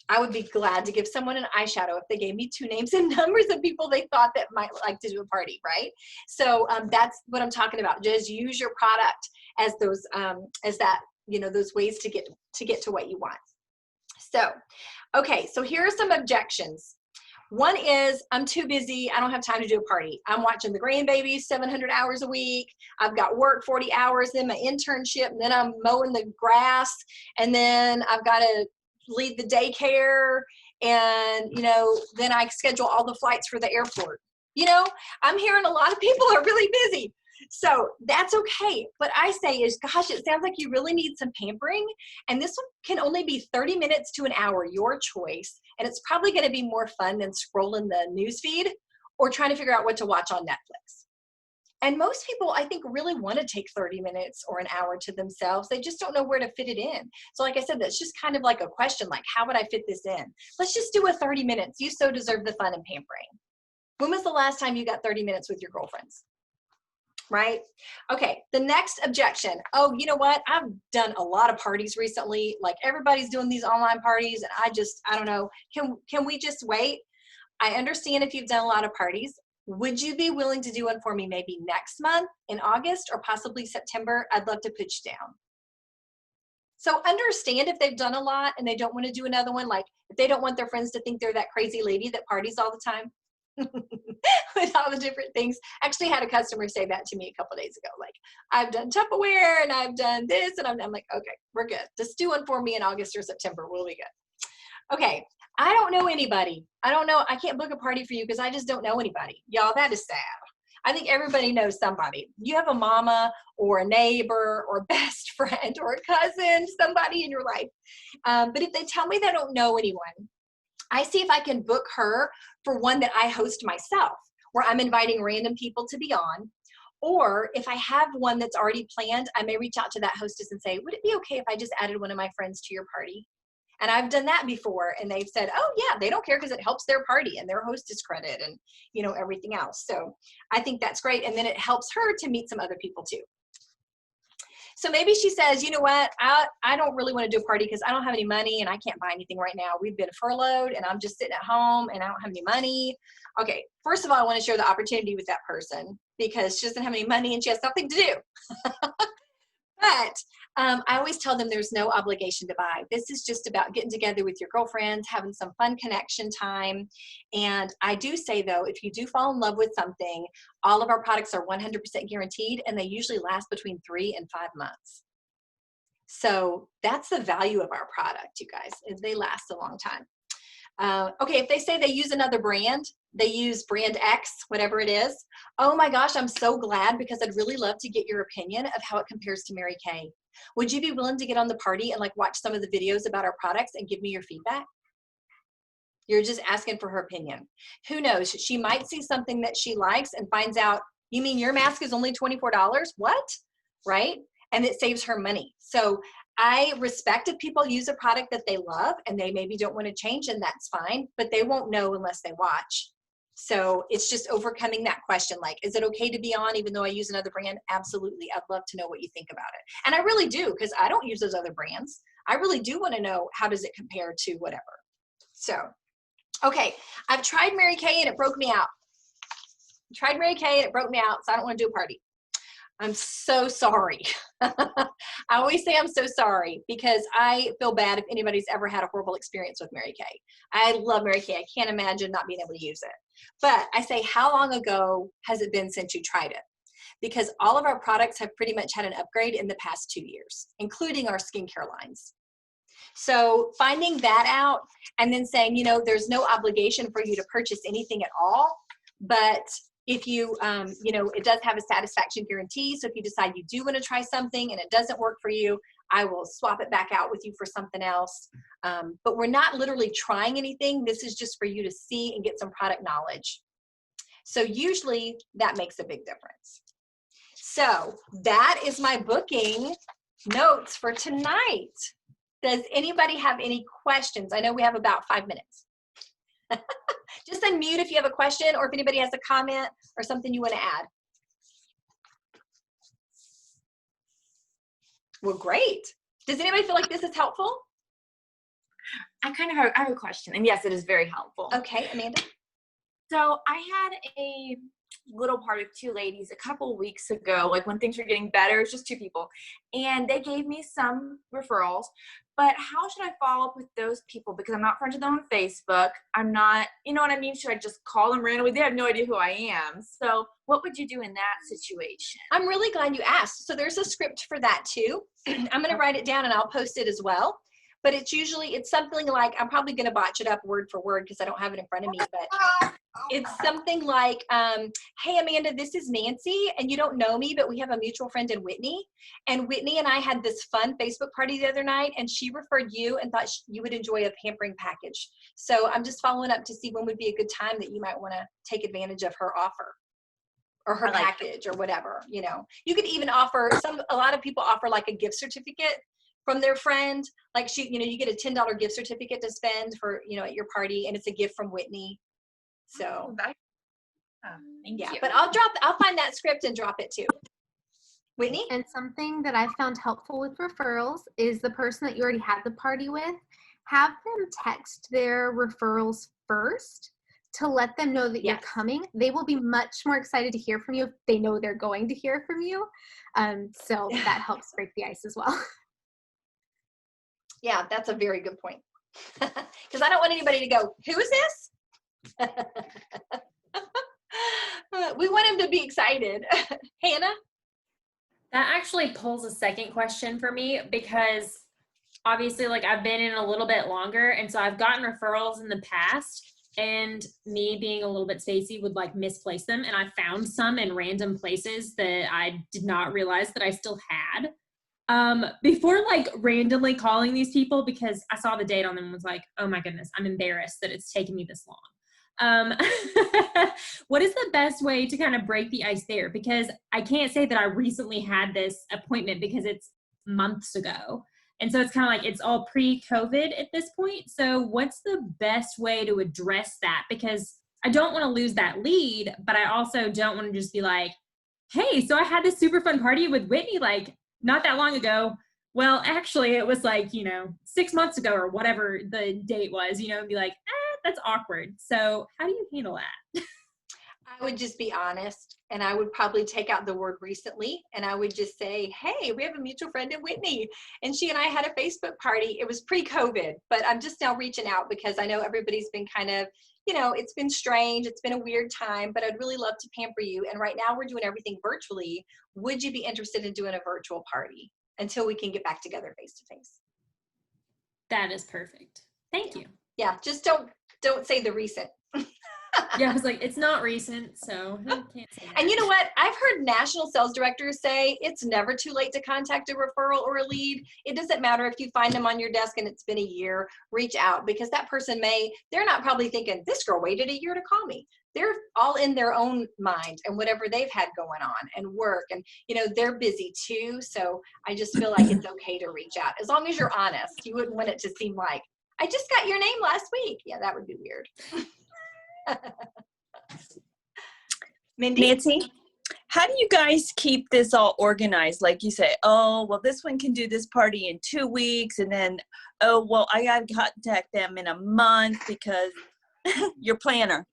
I would be glad to give someone an eyeshadow if they gave me 2 names and numbers of people they thought that might like to do a party, right? So that's what I'm talking about. Just use your product as those, those ways to get to what you want. So, okay, so here are some objections. One is, I'm too busy. I don't have time to do a party. I'm watching the grandbabies 700 hours a week. I've got work 40 hours, then my internship, and then I'm mowing the grass, and then I've got to lead the daycare, and, you know, then I schedule all the flights for the airport. You know, I'm hearing a lot of people are really busy. So that's okay. What I say is, gosh, it sounds like you really need some pampering. And this one can only be 30 minutes to an hour, your choice. And it's probably going to be more fun than scrolling the news feed or trying to figure out what to watch on Netflix. And most people, I think, really want to take 30 minutes or an hour to themselves. They just don't know where to fit it in. So like I said, that's just kind of like a question, like, how would I fit this in? Let's just do a 30 minutes. You so deserve the fun and pampering. When was the last time you got 30 minutes with your girlfriends? Right? Okay, the next objection. Oh, you know what? I've done a lot of parties recently. Like, everybody's doing these online parties, and I don't know. Can we just wait? I understand if you've done a lot of parties. Would you be willing to do one for me maybe next month in August or possibly September? I'd love to put you down. So understand if they've done a lot and they don't want to do another one, like if they don't want their friends to think they're that crazy lady that parties all the time. With all the different things. Actually had a customer say that to me a couple days ago. Like, I've done Tupperware and I've done this, and I'm like, okay, we're good. Just do one for me in August or September. We'll be good. Okay, I don't know anybody. I can't book a party for you because I just don't know anybody. Y'all, that is sad. I think everybody knows somebody. You have a mama or a neighbor or a best friend or a cousin, somebody in your life. But if they tell me they don't know anyone, I see if I can book her for one that I host myself, where I'm inviting random people to be on. Or if I have one that's already planned, I may reach out to that hostess and say, would it be okay if I just added one of my friends to your party? And I've done that before, and they've said, oh yeah, they don't care because it helps their party and their hostess credit and, you know, everything else. So I think that's great. And then it helps her to meet some other people too. So maybe she says, you know what, I don't really want to do a party because I don't have any money and I can't buy anything right now. We've been furloughed and I'm just sitting at home and I don't have any money. Okay, first of all, I want to share the opportunity with that person because she doesn't have any money and she has nothing to do. But I always tell them there's no obligation to buy. This is just about getting together with your girlfriends, having some fun connection time. And I do say, though, if you do fall in love with something, all of our products are 100% guaranteed, and they usually last between 3 and 5 months. So that's the value of our product, you guys, is they last a long time. Okay, if they say they use another brand, they use brand X, whatever it is. Oh my gosh, I'm so glad because I'd really love to get your opinion of how it compares to Mary Kay. Would you be willing to get on the party and like watch some of the videos about our products and give me your feedback? You're just asking for her opinion. Who knows? She might see something that she likes and finds out, you mean your mask is only $24? What? Right? And it saves her money. So I respect if people use a product that they love and they maybe don't want to change, and that's fine, but they won't know unless they watch. So it's just overcoming that question, like, is it okay to be on even though I use another brand? Absolutely. I'd love to know what you think about it. And I really do, because I don't use those other brands. I really do want to know, how does it compare to whatever? So, okay, I've tried Mary Kay and it broke me out. So I don't want to do a party. I'm so sorry. I always say I'm so sorry because I feel bad if anybody's ever had a horrible experience with Mary Kay. I love Mary Kay. I can't imagine not being able to use it. But I say, how long ago has it been since you tried it? Because all of our products have pretty much had an upgrade in the past 2 years, including our skincare lines. So finding that out and then saying, you know, there's no obligation for you to purchase anything at all, but if you, you know, it does have a satisfaction guarantee. So if you decide you do want to try something and it doesn't work for you, I will swap it back out with you for something else. But we're not literally trying anything. This is just for you to see and get some product knowledge. So usually that makes a big difference. So that is my booking notes for tonight. Does anybody have any questions? I know we have about 5 minutes. Just unmute if you have a question or if anybody has a comment or something you want to add. Well, great. Does anybody feel like this is helpful? I have a question, and yes, it is very helpful. Okay, Amanda. So I had a little party with 2 ladies a couple weeks ago, like when things were getting better. It's just 2 people, and they gave me some referrals. But how should I follow up with those people? Because I'm not friends with them on Facebook. I'm not, you know what I mean? Should I just call them randomly? They have no idea who I am. So what would you do in that situation? I'm really glad you asked. So there's a script for that too. I'm going to write it down and I'll post it as well. But it's something like, I'm probably going to botch it up word for word because I don't have it in front of me, but it's something like, hey, Amanda, this is Nancy, and you don't know me, but we have a mutual friend in Whitney. And Whitney and I had this fun Facebook party the other night, and she referred you and thought you would enjoy a pampering package. So I'm just following up to see when would be a good time that you might want to take advantage of her offer or her package or whatever, you know. You could even offer, a lot of people offer like a gift certificate from their friend. Like you get a $10 gift certificate to spend for, at your party, and it's a gift from Whitney. So Thank you. But I'll find that script and drop it too. Whitney? And something that I found helpful with referrals is the person that you already had the party with, have them text their referrals first to let them know that you're coming. They will be much more excited to hear from you if they know they're going to hear from you. So that helps break the ice as well. Yeah, that's a very good point. Because I don't want anybody to go, who is this? We want him to be excited. Hannah? That actually pulls a second question for me, because obviously, I've been in a little bit longer, and so I've gotten referrals in the past, and me being a little bit spacey would misplace them, and I found some in random places that I did not realize that I still had. Before randomly calling these people, because I saw the date on them and was like, oh my goodness, I'm embarrassed that it's taken me this long. What is the best way to kind of break the ice there? Because I can't say that I recently had this appointment because it's months ago. And so it's kind of it's all pre-COVID at this point. So what's the best way to address that? Because I don't want to lose that lead, but I also don't want to just be like, hey, so I had this super fun party with Whitney. not that long ago. Well, actually, it was like, 6 months ago or whatever the date was, and be like, that's awkward. So how do you handle that? I would just be honest, and I would probably take out the word recently, and I would just say, hey, we have a mutual friend in Whitney, and she and I had a Facebook party. It was pre-COVID, but I'm just now reaching out because I know everybody's been kind of, it's been strange. It's been a weird time, but I'd really love to pamper you. And right now we're doing everything virtually. Would you be interested in doing a virtual party until we can get back together face to face? That is perfect. Thank you. Yeah, just don't say the recent. Yeah, I was like, it's not recent, so I can't say that. And you know what? I've heard national sales directors say it's never too late to contact a referral or a lead. It doesn't matter if you find them on your desk and it's been a year, reach out, because that person they're not probably thinking, this girl waited a year to call me. They're all in their own mind and whatever they've had going on and work, and they're busy too. So I just feel like it's okay to reach out as long as you're honest. You wouldn't want it to seem like, I just got your name last week. Yeah, that would be weird. Mindy? Nancy, how do you guys keep this all organized? Like you say, oh, well, this one can do this party in 2 weeks, and then, oh, well, I got to contact them in a month because your planner.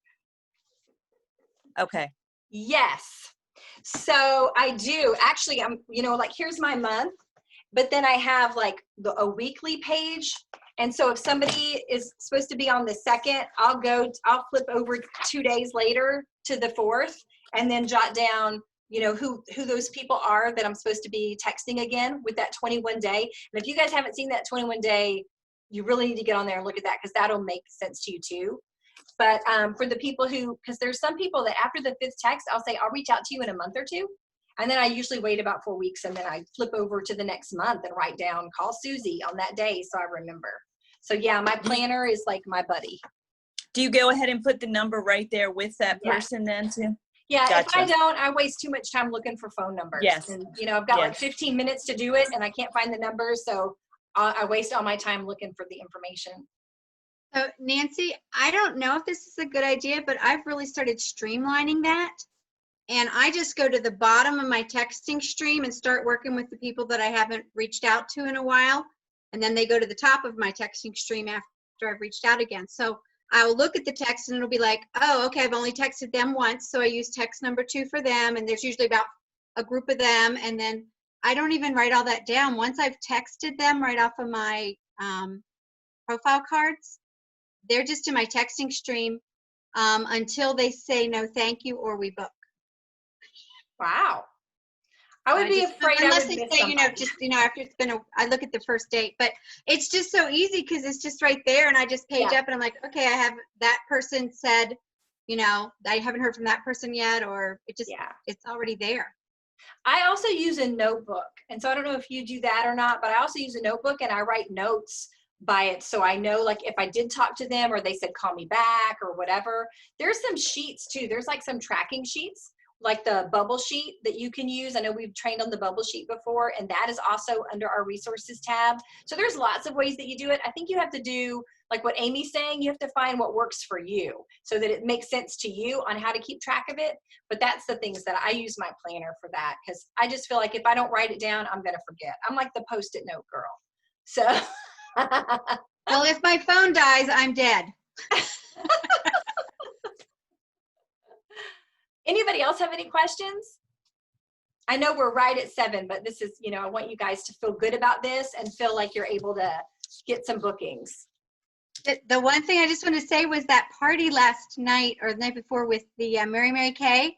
Okay. Yes. So I do. Actually, I'm, here's my month, but then I have like a weekly page. And so if somebody is supposed to be on the 2nd, I'll flip over 2 days later to the 4th and then jot down, who those people are that I'm supposed to be texting again with that 21 day. And if you guys haven't seen that 21 day, you really need to get on there and look at that, because that'll make sense to you too. But for the people because there's some people that after the 5th text, I'll say, I'll reach out to you in a month or two. And then I usually wait about 4 weeks, and then I flip over to the next month and write down, call Susie on that day so I remember. So yeah, my planner is like my buddy. Do you go ahead and put the number right there with that person then too? Yeah, Gotcha. If I don't, I waste too much time looking for phone numbers. Yes. And I've got like 15 minutes to do it and I can't find the numbers. So I waste all my time looking for the information. So Nancy, I don't know if this is a good idea, but I've really started streamlining that. And I just go to the bottom of my texting stream and start working with the people that I haven't reached out to in a while. And then they go to the top of my texting stream after I've reached out again. So I'll look at the text and it'll be like, oh, okay, I've only texted them once. So I use text number 2 for them. And there's usually about a group of them. And then I don't even write all that down. Once I've texted them right off of my profile cards, they're just in my texting stream until they say no, thank you, or we book. Wow. I would be afraid unless I would they miss say, somebody. after it's been I look at the first date, but it's just so easy because it's just right there, and I just page up and I'm like, okay, I have that person said, I haven't heard from that person yet, or it's already there. I also use a notebook. And so I don't know if you do that or not, but I also use a notebook and I write notes by it. So I know, like, if I did talk to them or they said, call me back or whatever. There's some sheets too. There's like some tracking sheets, like the bubble sheet that you can use. I know we've trained on the bubble sheet before, and that is also under our resources tab. So there's lots of ways that you do it. I think you have to do like what Amy's saying. You have to find what works for you so that it makes sense to you on how to keep track of it. But that's the things that I use my planner for, that because I just feel like if I don't write it down, I'm going to forget. I'm like the Post-it note girl. So well, if my phone dies, I'm dead. Anybody else have any questions? I know we're right at 7, but this is, I want you guys to feel good about this and feel like you're able to get some bookings. The one thing I just want to say was that party last night or the night before with the Mary Kay,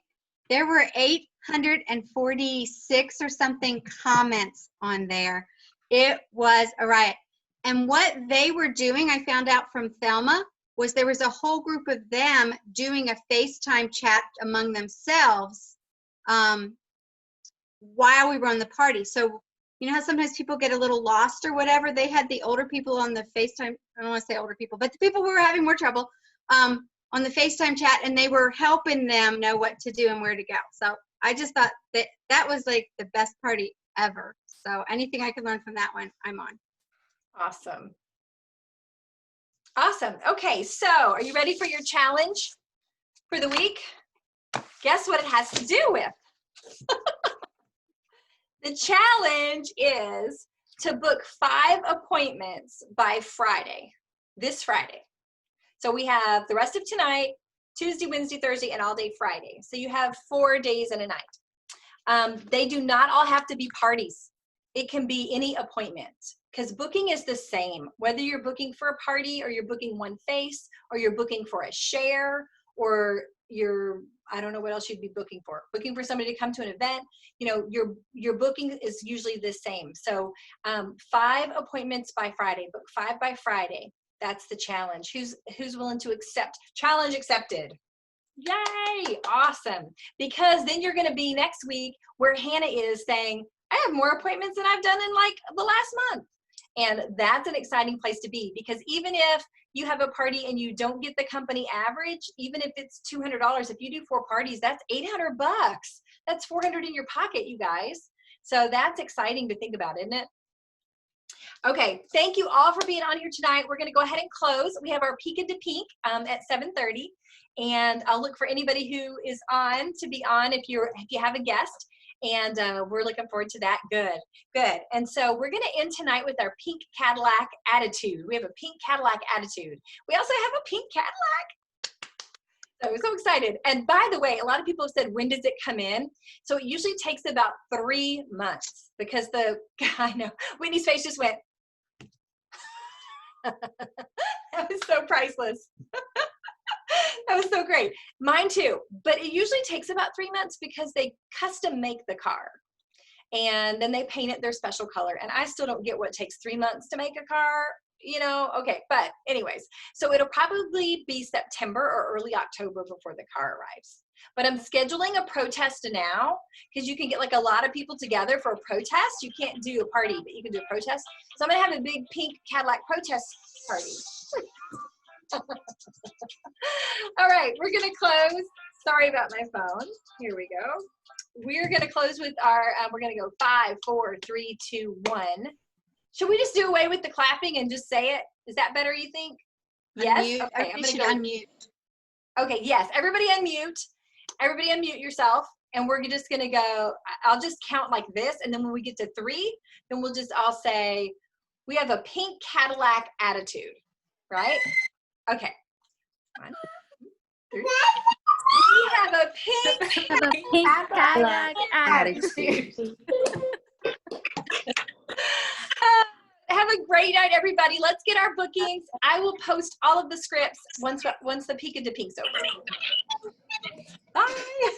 there were 846 or something comments on there. It was a riot. And what they were doing, I found out from Thelma, was there was a whole group of them doing a FaceTime chat among themselves while we were on the party. So you know how sometimes people get a little lost or whatever? They had the older people on the FaceTime, I don't want to say older people, but the people who were having more trouble on the FaceTime chat, and they were helping them know what to do and where to go. So I just thought that was like the best party ever. So anything I could learn from that one, I'm on. Awesome. Awesome. Okay, so are you ready for your challenge for the week? Guess what it has to do with? The challenge is to book 5 appointments by Friday, this Friday. So we have the rest of tonight, Tuesday, Wednesday, Thursday, and all day Friday. So you have 4 days and a night. They do not all have to be parties. It can be any appointment, because booking is the same, whether you're booking for a party or you're booking one face or you're booking for a share or I don't know what else you'd be booking for somebody to come to an event. You know, your booking is usually the same. So 5 appointments by Friday, book 5 by Friday. That's the challenge. Who's willing to accept? Challenge accepted. Yay, awesome. Because then you're gonna be next week where Hannah is saying, I have more appointments than I've done in like the last month. And that's an exciting place to be, because even if you have a party and you don't get the company average, even if it's $200, if you do 4 parties, that's $800. That's $400 in your pocket, you guys. So that's exciting to think about, isn't it? Okay, thank you all for being on here tonight. We're gonna go ahead and close. We have our Peek into Pink at 7:30, and I'll look for anybody who is on to be on if you have a guest. And we're looking forward to that. Good. And so we're going to end tonight with our pink Cadillac attitude. We have a pink Cadillac attitude. We also have a pink Cadillac. So we're so excited. And by the way, a lot of people have said, when does it come in? So it usually takes about 3 months, because I know, Whitney's face just went. That was so priceless. That was so great. Mine too. But it usually takes about 3 months, because they custom make the car and then they paint it their special color. And I still don't get what takes 3 months to make a car, you know. Okay, but anyways, so it'll probably be September or early October before the car arrives. But I'm scheduling a protest now, because you can get like a lot of people together for a protest. You can't do a party, but you can do a protest. So I'm gonna have a big pink Cadillac protest party. All right, we're gonna close. Sorry about my phone. Here we go. We're gonna close with our, we're gonna go 5, 4, 3, 2, 1. Should we just do away with the clapping and just say it? Is that better, you think? Yes? Unmute. Okay, I'm gonna go. Unmute. Okay, yes, everybody unmute. Everybody unmute yourself. And we're just gonna go, I'll just count like this, and then when we get to 3, then we'll just all say, we have a pink Cadillac attitude, right? Okay. 1, 2, 3. We have a pink Cadillac attitude. Have a great night, everybody. Let's get our bookings. I will post all of the scripts once the Peek into Pink's over. Bye.